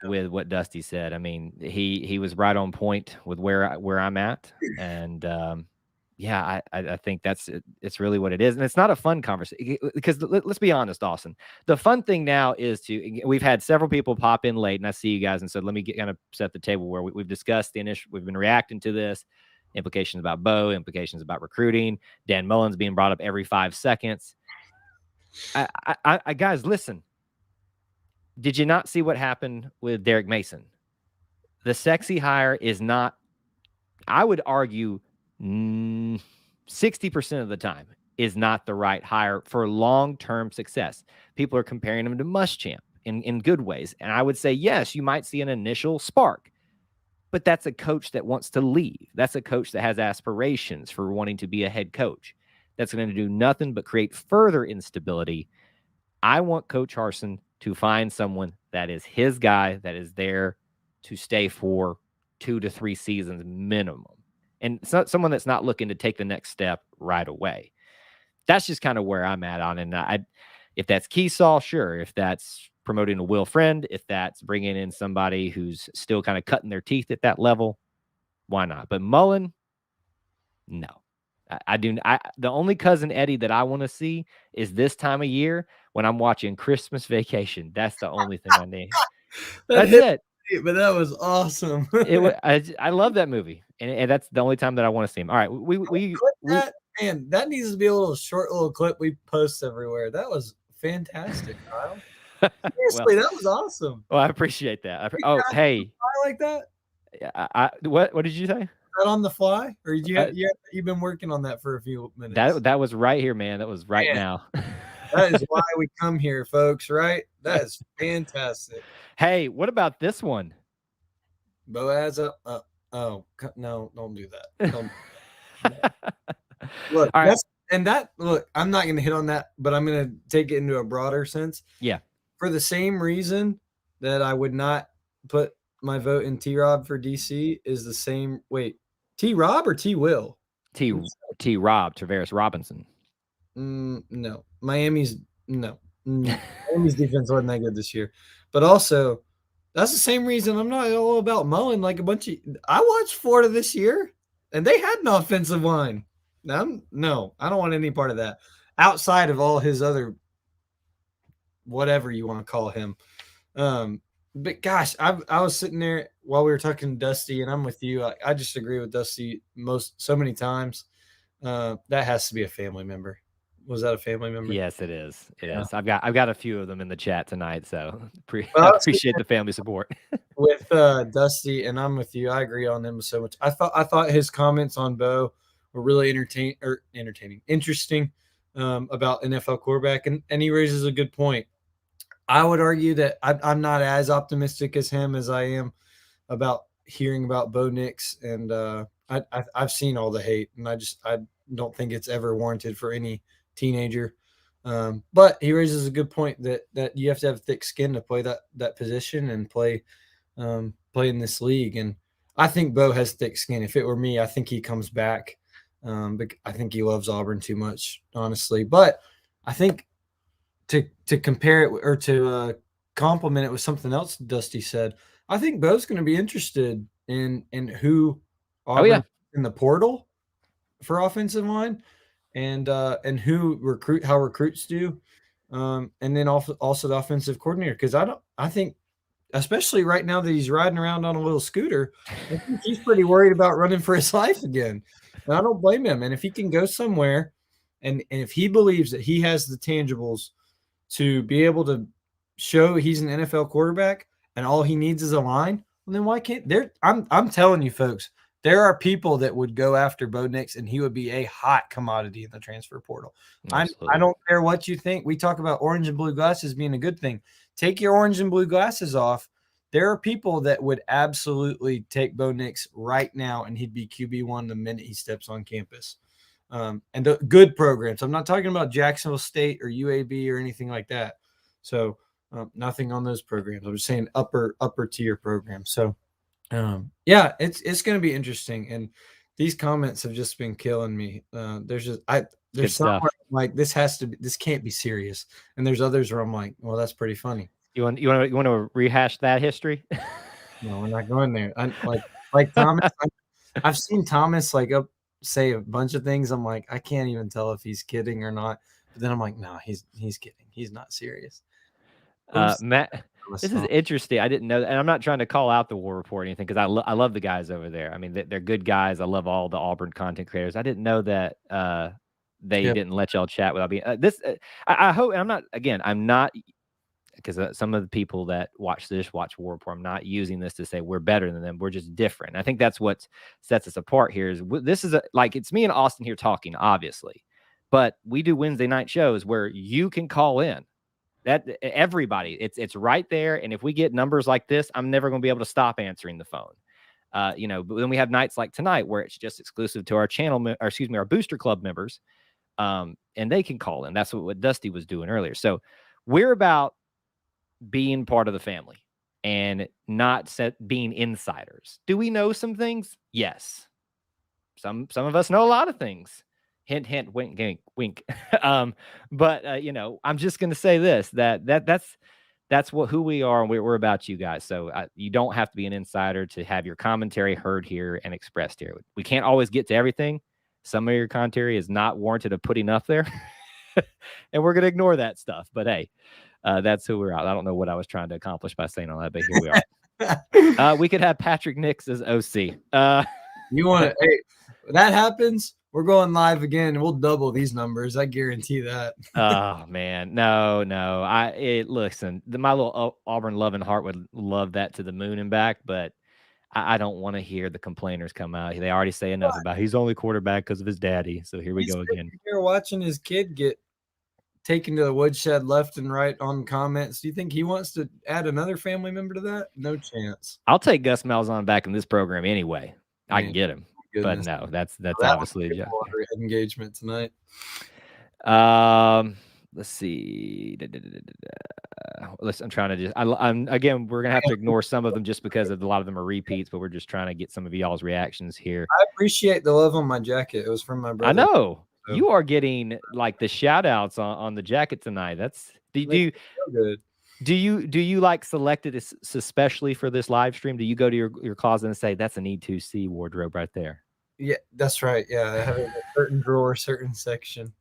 with what Dusty said. I mean, he was right on point with where I'm at. And I think it's really what it is. And it's not a fun conversation because let's be honest, Austin, the fun thing now is we've had several people pop in late and I see you guys and said, let me kind of set the table where we've discussed we've been reacting to this, implications about Bo, implications about recruiting, Dan Mullins being brought up every 5 seconds. Guys, listen. Did you not see what happened with Derek Mason? The sexy hire is not, I would argue, 60% of the time is not the right hire for long-term success. People are comparing him to Muschamp in good ways. And I would say, yes, you might see an initial spark, but that's a coach that wants to leave. That's a coach that has aspirations for wanting to be a head coach. That's going to do nothing but create further instability. I want Coach Harsin to find someone that is his guy, that is there to stay for 2 to 3 seasons minimum. And it's not someone that's not looking to take the next step right away. That's just kind of where I'm at on it. And if that's Keesall, sure. If that's promoting a Will Friend, if that's bringing in somebody who's still kind of cutting their teeth at that level, why not? But Mullen, no. The only cousin Eddie that I want to see is this time of year when I'm watching Christmas Vacation. That's the only thing I need. That's it. But that was awesome. I love that movie, and that's the only time that I want to see him. All right, man, that needs to be a little short little clip we post everywhere. That was fantastic, Kyle. Seriously, that was awesome. Well, I appreciate that. Hey, I like that. What did you say? That on the fly, or you've been working on that for a few minutes? That was right here, man. That was right now. That is why we come here, folks. Right? That is fantastic. Hey, what about this one? Boaz oh no, don't do that. Look, all right. Look, I'm not going to hit on that, but I'm going to take it into a broader sense. Yeah. For the same reason that I would not put my vote in T-Rob for DC is the same. Wait, T-Rob or T-Will? T-Rob, Travaris Robinson. No. Miami's defense wasn't that good this year. But also, that's the same reason I'm not all about Mullen. Like I watched Florida this year, and they had an offensive line. No, I don't want any part of that. Outside of all his other, whatever you want to call him. But gosh, I was sitting there while we were talking to Dusty, and I'm with you. I just agree with Dusty so many times. That has to be a family member. Was that a family member? Yes, it is. It is. I've got a few of them in the chat tonight, so I appreciate the family support. With Dusty, and I'm with you. I agree on him so much. I thought his comments on Bo were really interesting about NFL quarterback, and he raises a good point. I would argue that I'm not as optimistic as him as I am about hearing about Bo Nix, and I've seen all the hate, and I don't think it's ever warranted for any teenager. But he raises a good point that you have to have thick skin to play that position and play in this league. And I think Bo has thick skin. If it were me, I think he comes back. But I think he loves Auburn too much, honestly. But I think to compare it or to compliment it with something else Dusty said, I think Bo's going to be interested in who Auburn in the portal for offensive line, and how recruits do, and then also the offensive coordinator. Because I think, especially right now that he's riding around on a little scooter, I think he's pretty worried about running for his life again. And I don't blame him. And if he can go somewhere, and if he believes that he has the tangibles to be able to show he's an NFL quarterback and all he needs is a line, well, then why can't there? I'm telling you, folks, there are people that would go after Bo Nix, and he would be a hot commodity in the transfer portal. I don't care what you think. We talk about orange and blue glasses being a good thing. Take your orange and blue glasses off. There are people that would absolutely take Bo Nix right now, and he'd be QB1 the minute he steps on campus. And the good programs. I'm not talking about Jacksonville State or UAB or anything like that. So nothing on those programs. I'm just saying upper tier programs. So yeah, it's going to be interesting. And these comments have just been killing me. There's some like this can't be serious. And there's others where I'm like, well, that's pretty funny. You want to rehash that history? No, we're not going there. Like Thomas. I've seen Thomas say a bunch of things. I'm like, I can't even tell if he's kidding or not. But then I'm like, no, he's kidding. He's not serious. Matt, this is interesting. I didn't know that, and I'm not trying to call out the War Report or anything, because I love the guys over there. I mean, they're good guys. I love all the Auburn content creators. I didn't know that they didn't let y'all chat without being I hope I'm not because some of the people that watch War Report, I'm not using this to say we're better than them. We're just different. I think that's what sets us apart here. Is this is like it's me and Austin here talking, obviously, but we do Wednesday night shows where you can call in. That everybody, it's right there. And if we get numbers like this, I'm never going to be able to stop answering the phone. But then we have nights like tonight where it's just exclusive to our channel, our Booster Club members, and they can call in. That's what Dusty was doing earlier. So we're about being part of the family and not being insiders. Do we know some things? Yes. Some of us know a lot of things. Hint, hint, wink, wink, wink. But I'm just going to say this, that's who we are, and we're about you guys. So you don't have to be an insider to have your commentary heard here and expressed here. We can't always get to everything. Some of your commentary is not warranted of putting up there, and we're going to ignore that stuff. But hey, that's who we're at. I don't know what I was trying to accomplish by saying all that, but here we are. We could have Patrick Nix as OC. You want to? Hey, when that happens, we're going live again, and we'll double these numbers. I guarantee that. Oh man, no. Listen, my little Auburn loving heart would love that to the moon and back, but I don't want to hear the complainers come out. They already say enough about he's only quarterback because of his daddy. So here we go again. You're watching his kid get taken to the woodshed left and right on comments. Do you think he wants to add another family member to that? No chance. I'll take Gus Malzahn back in this program anyway. I can get him. Goodness. But no, that's obviously a joke. Engagement tonight. Let's see. Listen, I'm trying to just. I'm again. We're gonna have to ignore some of them just because of a lot of them are repeats. But we're just trying to get some of y'all's reactions here. I appreciate the love on my jacket. It was from my brother. I know you are getting like the shout outs on the jacket tonight. That's do you like select it especially for this live stream? Do you go to your closet and say that's a need to see wardrobe right there? Yeah, that's right. Yeah, I have a certain drawer, certain section.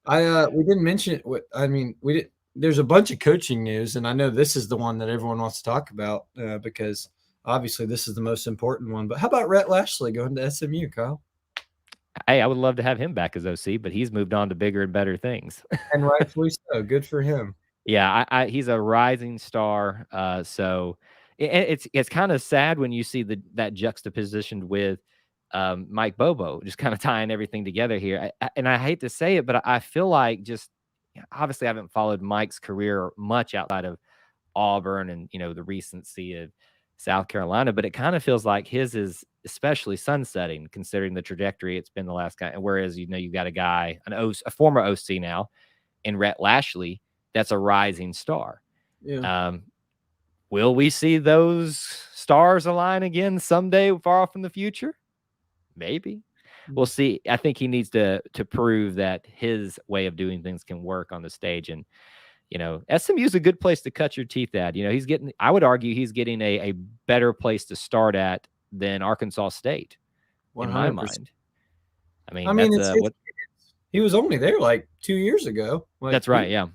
We didn't mention it. There's a bunch of coaching news, and I know this is the one that everyone wants to talk about because obviously this is the most important one. But how about Rhett Lashley going to SMU, Kyle? Hey, I would love to have him back as OC, but he's moved on to bigger and better things. And rightfully so. Good for him. Yeah, he's a rising star. So it's kind of sad when you see that juxtapositioned with Mike Bobo, just kind of tying everything together here. And I hate to say it, but I feel like obviously I haven't followed Mike's career much outside of Auburn and the recency of South Carolina, but it kind of feels like his is especially sunsetting considering the trajectory it's been the last guy. Whereas you got a guy, a former OC now, in Rhett Lashley, that's a rising star. Yeah. Will we see those stars align again someday far off in the future? Maybe. We'll see. I think he needs to prove that his way of doing things can work on the stage. And, SMU is a good place to cut your teeth at. I would argue he's getting a better place to start at than Arkansas State, 100%. In my mind. He was only there like 2 years ago. That's right. Yeah.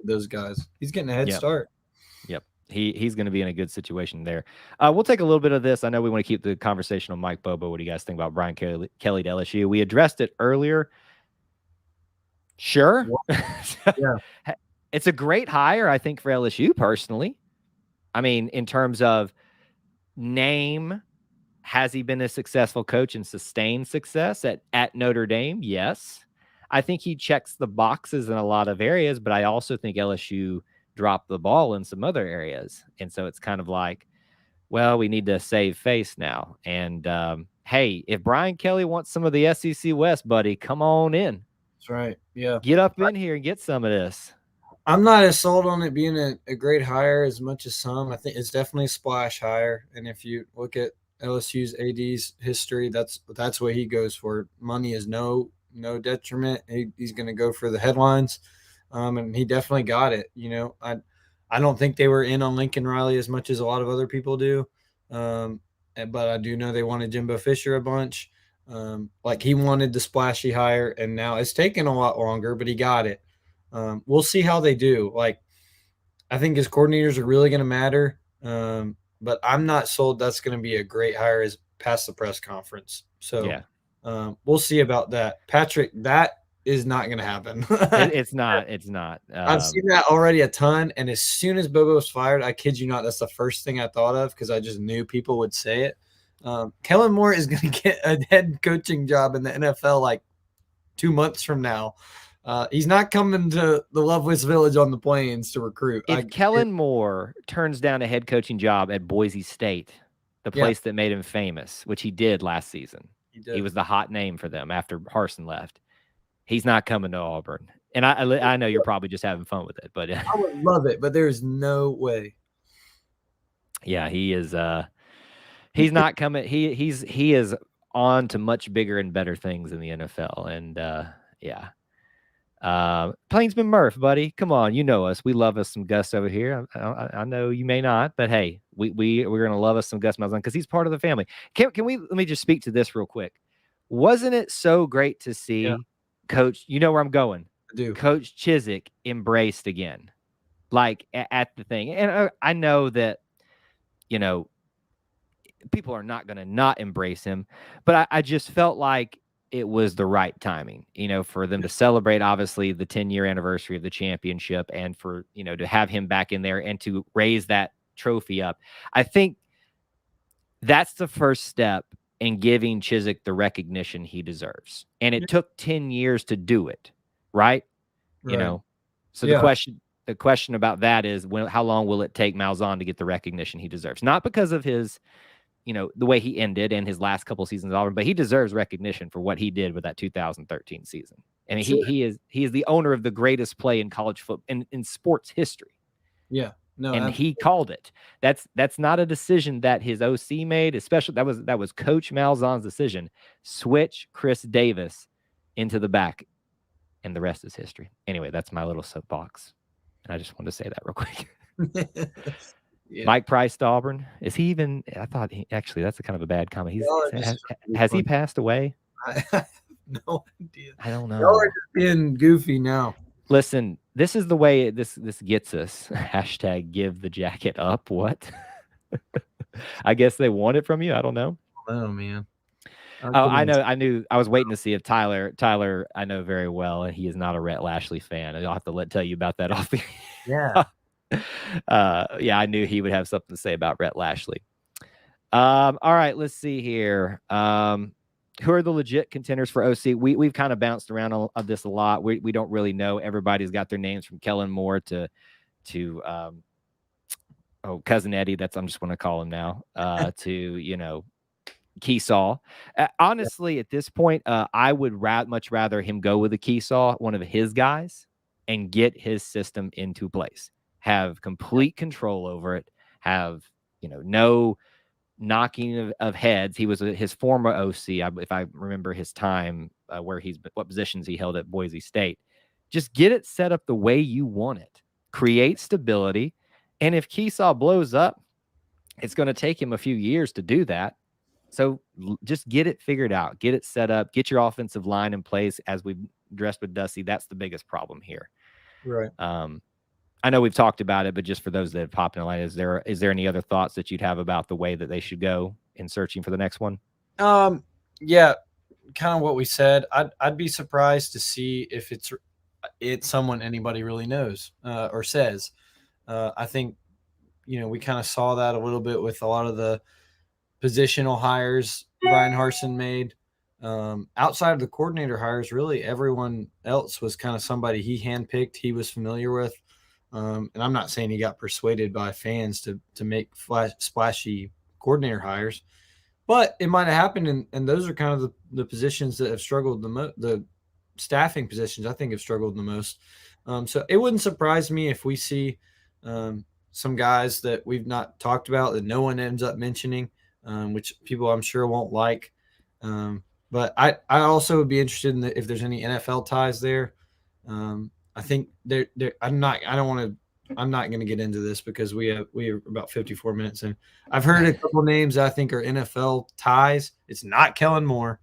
Those guys. He's getting a head start. Yep. He's going to be in a good situation there. We'll take a little bit of this. I know we want to keep the conversation on Mike Bobo. What do you guys think about Bryan Kelly to LSU? We addressed it earlier. Sure. Yeah. It's a great hire, I think, for LSU personally. I mean, in terms of name, has he been a successful coach and sustained success at Notre Dame? Yes. I think he checks the boxes in a lot of areas, but I also think LSU dropped the ball in some other areas. And so it's kind of like, well, we need to save face now. And hey, if Brian Kelly wants some of the SEC West, buddy, come on in. That's right. Yeah. Get up in here and get some of this. I'm not as sold on it being a great hire as much as some. I think it's definitely a splash hire. And if you look at LSU's AD's history, that's what he goes for. Money is no detriment. He's going to go for the headlines. And he definitely got it. I don't think they were in on Lincoln Riley as much as a lot of other people do. But I do know they wanted Jimbo Fisher a bunch. Like he wanted the splashy hire, and now it's taken a lot longer, but he got it. We'll see how they do. Like, I think his coordinators are really going to matter. But I'm not sold that's going to be a great hire as past the press conference. So yeah. We'll see about that. Patrick, that is not going to happen. It's not. It's not. I've seen that already a ton. And as soon as Bobo was fired, I kid you not, that's the first thing I thought of because I just knew people would say it. Kellen Moore is going to get a head coaching job in the NFL like 2 months from now. He's not coming to the Loveless Village on the Plains to recruit. If Kellen Moore turns down a head coaching job at Boise State, the place that made him famous, which he did last season, he was the hot name for them after Harsin left. He's not coming to Auburn. And I know you're probably just having fun with it, but I would love it, but there's no way. Yeah, he is. He's not coming. He is on to much bigger and better things in the NFL. And yeah. Plainsman Murph, buddy, come on, you know us. We love us some Gus over here. I know you may not, but hey, we're gonna love us some Gus Malzahn because he's part of the family. Can we let me just speak to this real quick? Wasn't it so great to see Coach? You know where I'm going. I do. Coach Chizik embraced again, like at the thing, and I know that people are not gonna not embrace him, but I just felt like it was the right timing, for them to celebrate, obviously, the 10-year anniversary of the championship and for, to have him back in there and to raise that trophy up. I think that's the first step in giving Chizik the recognition he deserves. And it took 10 years to do it, right? So the question about that is how long will it take Malzahn to get the recognition he deserves? Not because of his the way he ended in his last couple seasons at Auburn, but he deserves recognition for what he did with that 2013 season. I mean, he is the owner of the greatest play in college football in sports history. Yeah, no, and he called it. That's not a decision that his OC made, especially that was Coach Malzahn's decision. Switch Chris Davis into the back, and the rest is history. Anyway, that's my little soapbox, and I just wanted to say that real quick. Yeah. Mike Price to Auburn. Is he even? I thought actually that's a kind of a bad comment. Has he passed away? I have no idea. I don't know. Y'all are just being goofy now. Listen, this is the way this gets us. Hashtag give the jacket up. What? I guess they want it from you. I don't know. Oh man. I know. I was waiting to see if Tyler. I know very well, and he is not a Rhett Lashley fan. I'll have to tell you about that off the. Yeah. I knew he would have something to say about Rhett Lashley. All right, let's see here. Who are the legit contenders for OC? We've kind of bounced around on this a lot. We don't really know. Everybody's got their names from Kellen Moore to Cousin Eddie. I'm just going to call him now. To Keesaw. Honestly, at this point, I would much rather him go with a Keesaw, one of his guys, and get his system into place. Have complete control over it, have, no knocking of heads. He was his former OC, if I remember his time, what positions he held at Boise State. Just get it set up the way you want it. Create stability. And if Keesaw blows up, it's going to take him a few years to do that. So just get it figured out. Get it set up. Get your offensive line in place as we've addressed with Dusty. That's the biggest problem here. Right. I know we've talked about it, but just for those that have popped in the line, is there any other thoughts that you'd have about the way that they should go in searching for the next one? Yeah, kind of what we said. I'd be surprised to see if it's someone anybody really knows or says. I think we kind of saw that a little bit with a lot of the positional hires Bryan Harsin made. Outside of the coordinator hires, really everyone else was kind of somebody he handpicked, he was familiar with. And I'm not saying he got persuaded by fans to make splashy coordinator hires, but it might have happened. And those are kind of the positions that have struggled the most. The staffing positions, I think, have struggled the most. So it wouldn't surprise me if we see some guys that we've not talked about that no one ends up mentioning, which people I'm sure won't like. But I also would be interested in if there's any NFL ties there. I think I'm not going to get into this because we are about 54 minutes in. I've heard a couple names that I think are NFL ties. It's not Kellen Moore,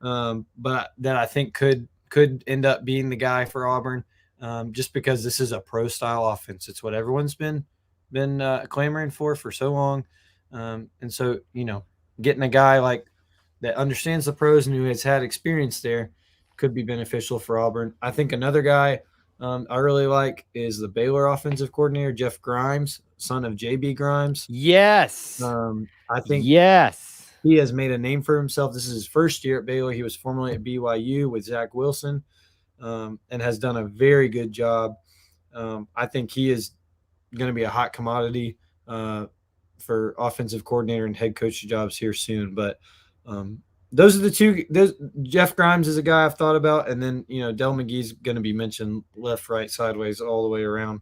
but that I think could end up being the guy for Auburn, just because this is a pro style offense. It's what everyone's been clamoring for so long, and so getting a guy like that understands the pros and who has had experience there, could be beneficial for Auburn. I think another guy I really like is the Baylor offensive coordinator, Jeff Grimes, son of J.B. Grimes. Yes. I think he has made a name for himself. This is his first year at Baylor. He was formerly at BYU with Zach Wilson, and has done a very good job. I think he is going to be a hot commodity for offensive coordinator and head coach jobs here soon. But those are the two. Jeff Grimes is a guy I've thought about, and then Del McGee's going to be mentioned left, right, sideways, all the way around.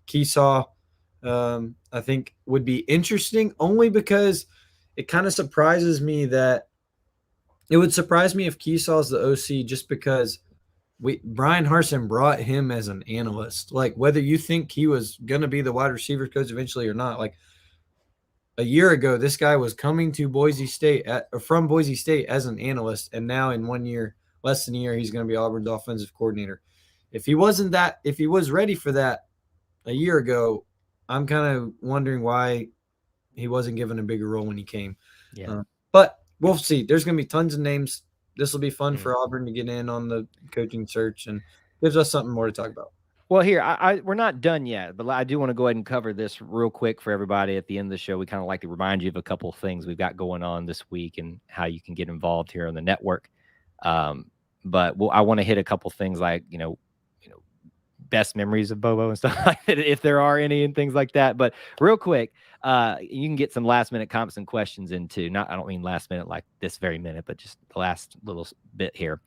Keesaw, I think would be interesting only because it kind of surprises me that it would surprise me if Keesaw's the OC just because Bryan Harsin brought him as an analyst. Like, whether you think he was going to be the wide receiver coach eventually or not, like a year ago, this guy was coming to Boise State from Boise State as an analyst, and now in 1 year, less than a year, he's going to be Auburn's offensive coordinator. If he was ready for that a year ago, I'm kind of wondering why he wasn't given a bigger role when he came. Yeah. But we'll see. There's going to be tons of names. This will be fun for Auburn to get in on the coaching search, and gives us something more to talk about. Well, here, we're not done yet, but I do want to go ahead and cover this real quick for everybody at the end of the show. We kind of like to remind you of a couple of things we've got going on this week and how you can get involved here on the network. But I want to hit a couple of things like, best memories of Bobo and stuff like that, if there are any and things like that. But real quick, you can get some last minute comments and questions into, I don't mean last minute like this very minute, but just the last little bit here.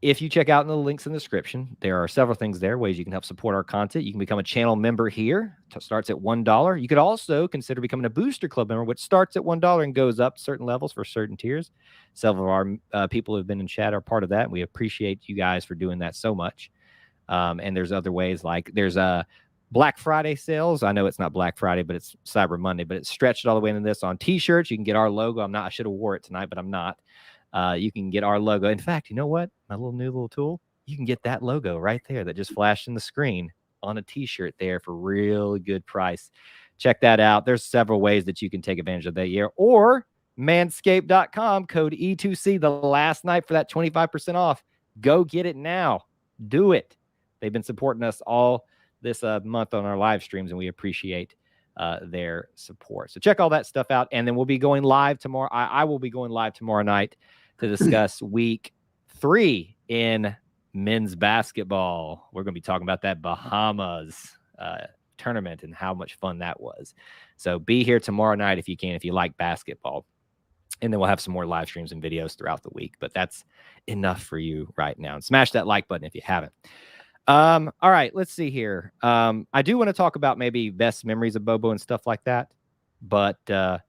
If you check out in the links in the description, there are several things there, ways you can help support our content. You can become a channel member here. It starts at $1. You could also consider becoming a Booster Club member, which starts at $1 and goes up certain levels for certain tiers. Several of our people who have been in chat are part of that, and we appreciate you guys for doing that so much. And there's other ways, like there's a Black Friday sales. I know it's not Black Friday, but it's Cyber Monday, but it's stretched all the way into this on t-shirts. You can get our logo. I should have wore it tonight, but I'm not. You can get our logo. In fact, you know what? My new little tool, you can get that logo right there that just flashed in the screen on a t-shirt there for really good price. Check that out. There's several ways that you can take advantage of that year, or manscaped.com, code E2C, the last night for that 25% off. Go get it now. Do it. They've been supporting us all this month on our live streams, and we appreciate their support. So check all that stuff out, and then we'll be going live tomorrow. I will be going live tomorrow night to discuss week 3 in men's basketball. We're going to be talking about that Bahamas tournament and how much fun that was. So be here tomorrow night if you can, if you like basketball. And then we'll have some more live streams and videos throughout the week. But that's enough for you right now. And smash that like button if you haven't. All right, let's see here. I do want to talk about maybe best memories of Bobo and stuff like that. But, I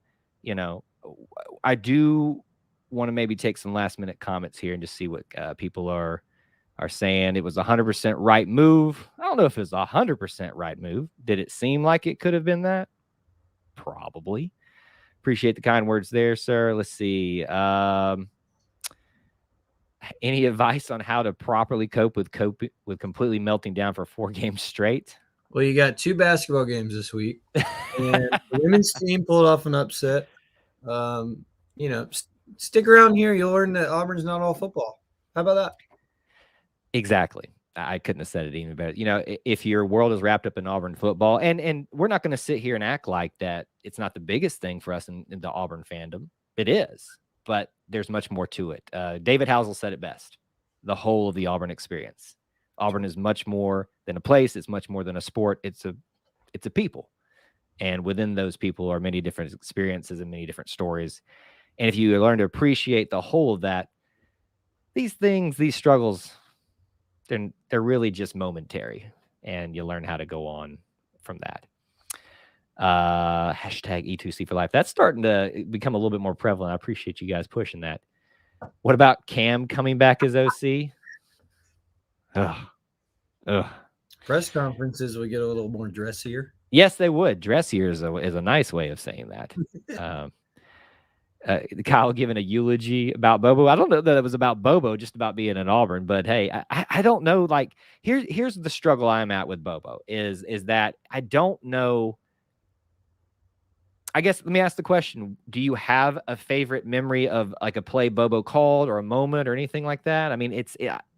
do want to maybe take some last minute comments here and just see what people are saying. It was 100% right move. I don't know if it was 100% right move. Did it seem like it could have been that? Probably. Appreciate the kind words there, sir. Let's see. Any advice on how to properly cope with completely melting down for 4 games straight? Well, you got 2 basketball games this week, and the women's team pulled off an upset. Stick around here. You'll learn that Auburn's not all football. How about that? Exactly. I couldn't have said it even better. If your world is wrapped up in Auburn football, and we're not going to sit here and act like that it's not the biggest thing for us in the Auburn fandom. It is, but there's much more to it. David Housel said it best. The whole of the Auburn experience. Auburn is much more than a place. It's much more than a sport. It's a people. And within those people are many different experiences and many different stories. And if you learn to appreciate the whole of that, these struggles, they're really just momentary, and you learn how to go on from that. Hashtag E2C for life. That's starting to become a little bit more prevalent. I appreciate you guys pushing that. What about Cam coming back as OC? Press conferences would get a little more dressier. Yes, they would. Dressier is a nice way of saying that. Kyle giving a eulogy about Bobo. I don't know that it was about Bobo, just about being in Auburn. But hey, I don't know. Like here's the struggle I'm at with Bobo is that I don't know I guess let me ask the question. Do you have a favorite memory of like a play Bobo called or a moment or anything like that? I mean,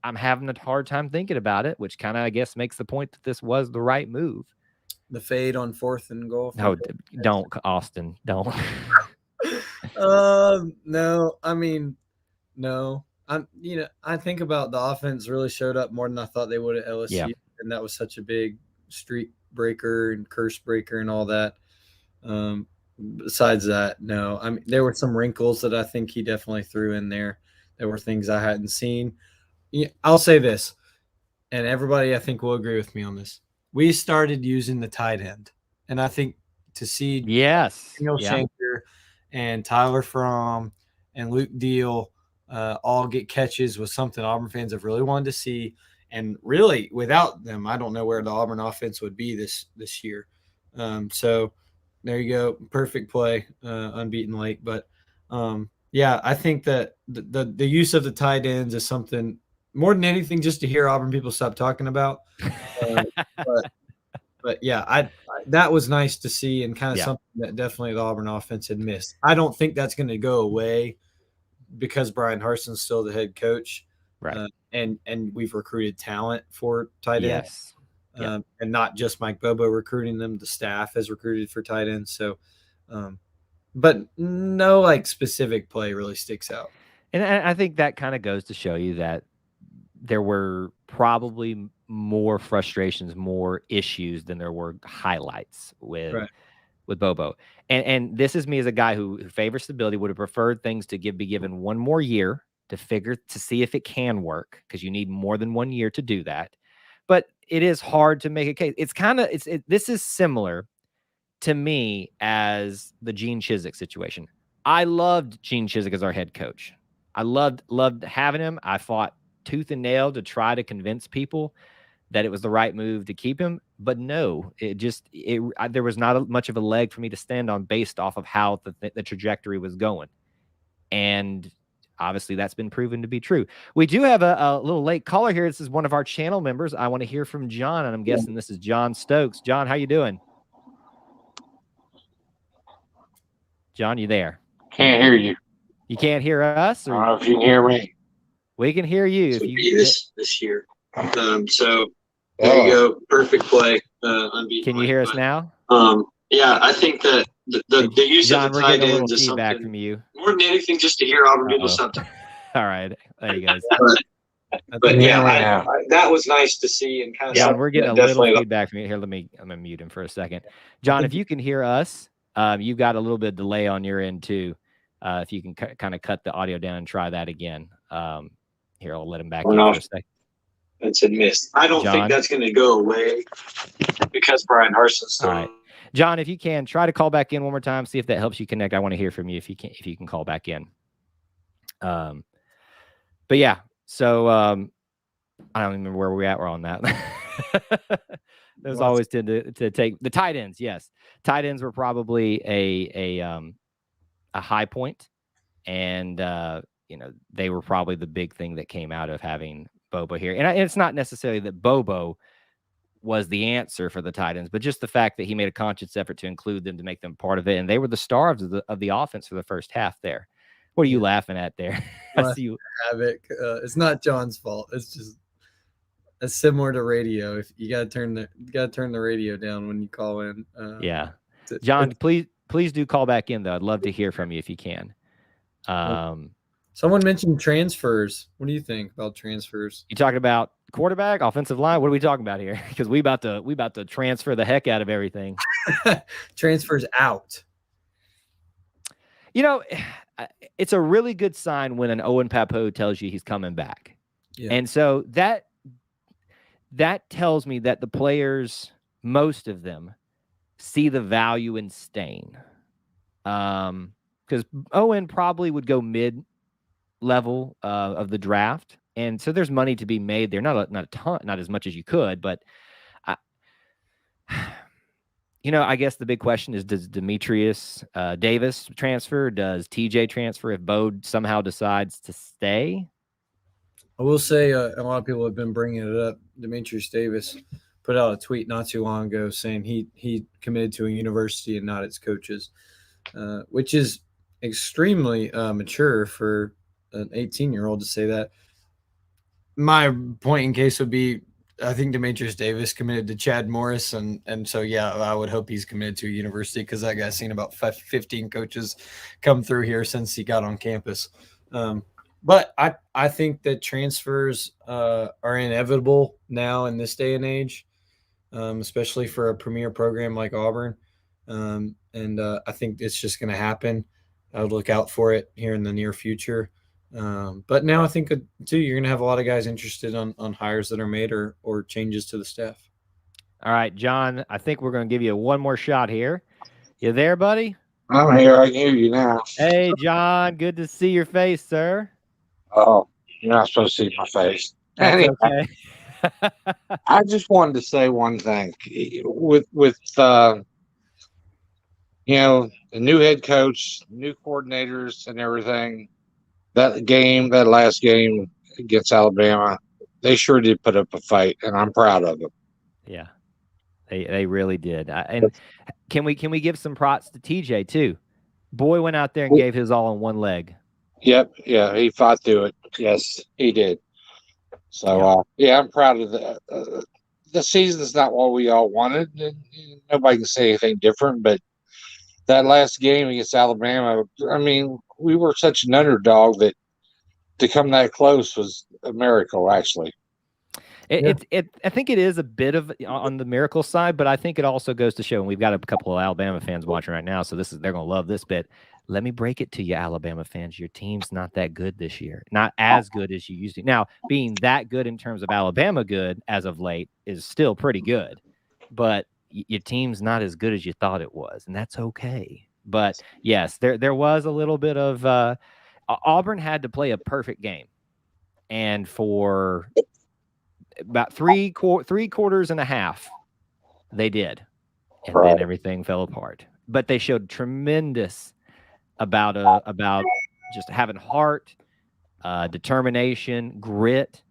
I'm having a hard time thinking about it, which kind of, I guess, makes the point that this was the right move. The fade on 4th and goal. No, don't, Austin. Don't. No, I mean, no. I think about the offense really showed up more than I thought they would at LSU. Yeah. And that was such a big streak breaker and curse breaker and all that. Besides that, no. I mean, there were some wrinkles that I think he definitely threw in there. There were things I hadn't seen. I'll say this, and everybody I think will agree with me on this. We started using the tight end, and I think to see Daniel Shanker and Tyler Fromm and Luke Deal all get catches was something Auburn fans have really wanted to see. And really, without them, I don't know where the Auburn offense would be this year. So there you go, perfect play, unbeaten late. But yeah, I think that the use of the tight ends is something more than anything just to hear Auburn people stop talking about. But yeah, that was nice to see and kind of something that definitely the Auburn offense had missed. I don't think that's going to go away because Bryan Harsin's still the head coach. Right. And we've recruited talent for tight ends. Yes. And not just Mike Bobo recruiting them. The staff has recruited for tight ends. So, but no like specific play really sticks out. And I think that kind of goes to show you that there were probably more frustrations, more issues than there were highlights with Bobo. And this is me as a guy who favors stability, would have preferred things to be given one more year to see if it can work, because you need more than 1 year to do that. But it is hard to make a case. This is similar to me as the Gene Chizik situation. I loved Gene Chizik as our head coach. I loved having him. I fought tooth and nail to try to convince people that it was the right move to keep him. But no, there was not much of a leg for me to stand on based off of how the trajectory was going. And obviously that's been proven to be true. We do have a little late caller here. This is one of our channel members. I want to hear from John, and I'm guessing this is John Stokes. John, how you doing? John, you there? Can't hear you. You can't hear us? I don't know if you can hear me. We can hear you. If you this year. So there you go. Perfect play. Unbeaten. Can you hear us now? Yeah, I think that the use John, of the we're tight getting a ends little is feedback something from you. more than anything just to hear Auburn people something. All right. There you go. But yeah, that was nice to see and kind of. John, we're getting a little feedback from you. Here, I'm gonna mute him for a second. John, if you can hear us, you've got a little bit of delay on your end too. If you can kind of cut the audio down and try that again. Here, I'll let him back in for a second. That's a miss. I don't think that's going to go away because Bryan Harsin's still. All right. John, if you can, try to call back in one more time. See if that helps you connect. I want to hear from you if you can call back in. But yeah, so I don't remember where we're at. We're on that. Those always tend to take the tight ends. Yes, tight ends were probably a high point, and they were probably the big thing that came out of having Bobo here. And it's not necessarily that Bobo was the answer for the tight ends, but just the fact that he made a conscious effort to include them, to make them part of it, and they were the stars of the offense for the first half there. What are you laughing at there? I see you. Havoc. It's not John's fault. It's just it's similar to radio. If you gotta turn the radio down when you call in. Yeah, John, please do call back in though. I'd love to hear from you if you can. Someone mentioned transfers. What do you think about transfers? You talking about quarterback, offensive line? What are we talking about here? Because we about to transfer the heck out of everything. Transfers out. It's a really good sign when an Owen Papo tells you he's coming back. Yeah. And so that tells me that the players, most of them, see the value in staying. Because Owen probably would go mid-level of the draft. And so there's money to be made there. Not a ton, not as much as you could, but I guess the big question is, does Demetrius Davis transfer? Does TJ transfer if Bo somehow decides to stay? I will say a lot of people have been bringing it up. Demetrius Davis put out a tweet not too long ago saying he committed to a university and not its coaches. which is extremely mature for an 18-year-old to say that. My point in case would be, I think Demetrius Davis committed to Chad Morris, and so yeah, I would hope he's committed to a university because that guy's seen about 15 coaches come through here since he got on campus. But I think that transfers are inevitable now in this day and age, especially for a premier program like Auburn. And I think it's just going to happen. I would look out for it here in the near future. But now I think too, you're going to have a lot of guys interested on hires that are made or changes to the staff. All right, John, I think we're going to give you one more shot here. You there, buddy? I'm here. I can hear you now. Hey, John, good to see your face, sir. Oh, you're not supposed to see my face. That's Anyway, okay. I just wanted to say one thing with you know, the new head coach, new coordinators, and everything. That last game against Alabama, they sure did put up a fight, and I'm proud of them. Yeah, they really did. And can we give some props to TJ too? Boy went out there and gave his all on one leg. Yep, yeah, he fought through it. Yes, he did. So yeah, I'm proud of that. The season's not what we all wanted, and nobody can say anything different. But that last game against Alabama, I mean, we were such an underdog that to come that close was a miracle, actually. I think it is a bit of on the miracle side, but I think it also goes to show, and we've got a couple of Alabama fans watching right now, so they're going to love this bit. Let me break it to you, Alabama fans. Your team's not that good this year. Not as good as you used to. Now, being that good in terms of Alabama good as of late is still pretty good, but your team's not as good as you thought it was, and that's okay. But yes, there was a little bit of Auburn had to play a perfect game, and for about three quarters and a half, they did, and then everything fell apart. But they showed tremendous about just having heart, determination, grit,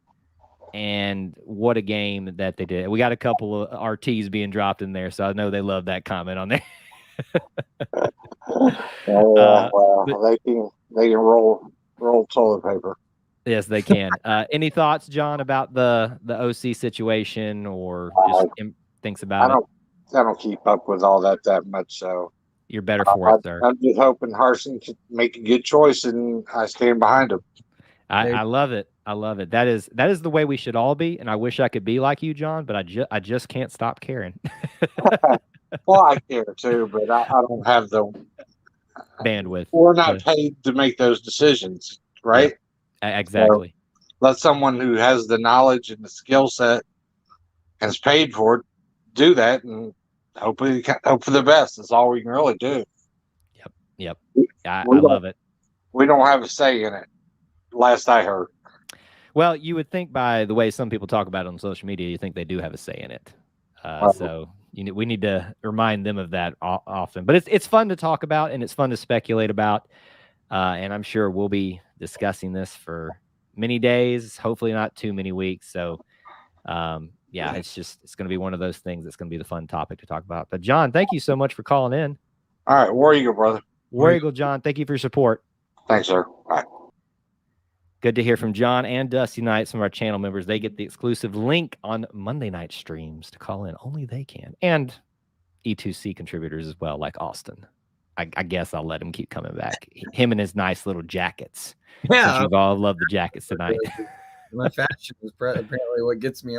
and what a game that they did. We got a couple of RTs being dropped in there, so I know they love that comment on there. They can roll toilet paper. Yes, they can. Any thoughts, John, about the OC situation, or just thinks about it? I don't keep up with all that much, so you're better for it, sir. I'm just hoping Harsin can make a good choice, and I stand behind him. I love it. I love it. That is the way we should all be, and I wish I could be like you, John, but I just can't stop caring. Well, I care too, but I don't have the bandwidth. We're not paid to make those decisions, right? Yeah, exactly. So let someone who has the knowledge and the skill set and is paid for it do that, and hope for the best. That's all we can really do. Yep. I love it. We don't have a say in it. Last I heard. Well, you would think by the way some people talk about it on social media, you think they do have a say in it. So we need to remind them of that often. But it's fun to talk about, and it's fun to speculate about. And I'm sure we'll be discussing this for many days, hopefully not too many weeks. So, it's going to be one of those things that's going to be the fun topic to talk about. But, John, thank you so much for calling in. All right. War Eagle, brother. War Eagle, John. Thank you for your support. Thanks, sir. Bye. Good to hear from John and Dusty Knight, some of our channel members. They get the exclusive link on Monday night streams to call in. Only they can. And E2C contributors as well, like Austin. I guess I'll let him keep coming back. Him and his nice little jackets. Yeah. Since you've all loved the jackets tonight. My fashion is apparently what gets me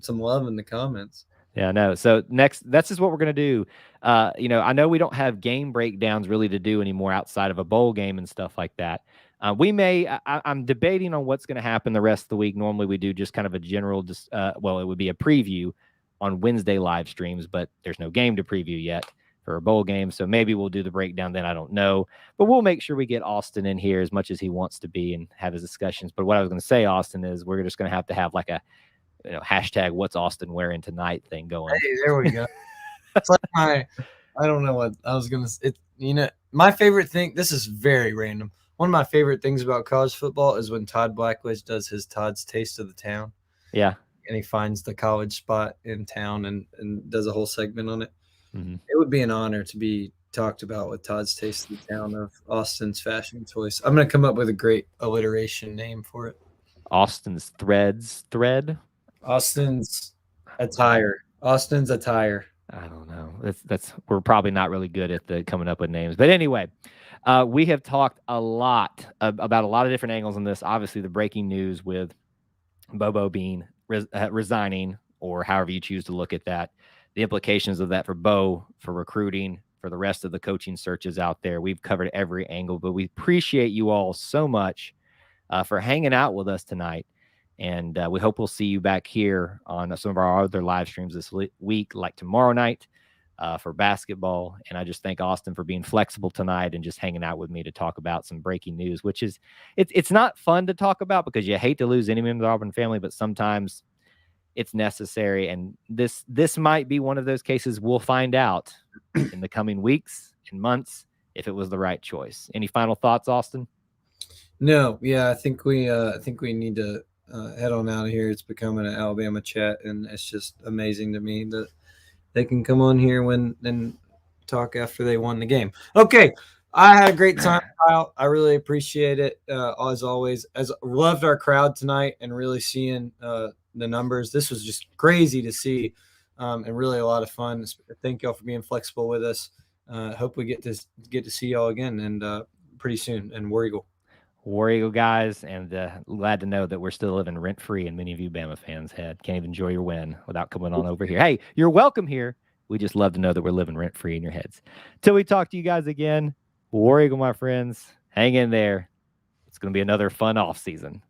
some love in the comments. Yeah, no. So next, that's just what we're going to do. I know we don't have game breakdowns really to do anymore outside of a bowl game and stuff like that. I'm debating on what's going to happen the rest of the week. Normally we do just kind of a general, it would be a preview on Wednesday live streams, but there's no game to preview yet for a bowl game. So maybe we'll do the breakdown then. I don't know, but we'll make sure we get Austin in here as much as he wants to be and have his discussions. But what I was going to say, Austin, is we're just going to have like a, hashtag what's Austin wearing tonight thing going. Hey, there we go. It's like I don't know what I was going to, my favorite thing, this is very random. One of my favorite things about college football is when Todd Blackledge does his Todd's Taste of the Town. Yeah. And he finds the college spot in town and does a whole segment on it. Mm-hmm. It would be an honor to be talked about with Todd's Taste of the Town of Austin's fashion choice. I'm going to come up with a great alliteration name for it. Austin's thread. Austin's attire. Austin's attire. I don't know. We're probably not really good at the coming up with names. But anyway, we have talked a lot about a lot of different angles on this. Obviously, the breaking news with Bobo being resigning, or however you choose to look at that, the implications of that for Bo, for recruiting, for the rest of the coaching searches out there. We've covered every angle, but we appreciate you all so much for hanging out with us tonight. And we hope we'll see you back here on some of our other live streams this week, like tomorrow night for basketball. And I just thank Austin for being flexible tonight and just hanging out with me to talk about some breaking news, which is, it's not fun to talk about because you hate to lose any member of the Auburn family, but sometimes it's necessary. And this might be one of those cases. We'll find out in the coming weeks and months if it was the right choice. Any final thoughts, Austin? No, yeah, I think we need to head on out of here. It's becoming an Alabama chat, and it's just amazing to me that they can come on here and talk after they won the game. Okay, I had a great time, Kyle. I really appreciate it. As always, loved our crowd tonight and really seeing the numbers. This was just crazy to see, and really a lot of fun. Thank y'all for being flexible with us. Hope we get to see y'all again and pretty soon. And War Eagle guys, and glad to know that we're still living rent-free in many of you Bama fans' head. Can't even enjoy your win without coming on over here. Hey, you're welcome here. We just love to know that we're living rent-free in your heads. Till we talk to you guys again, War Eagle, my friends, hang in there. It's going to be another fun off season.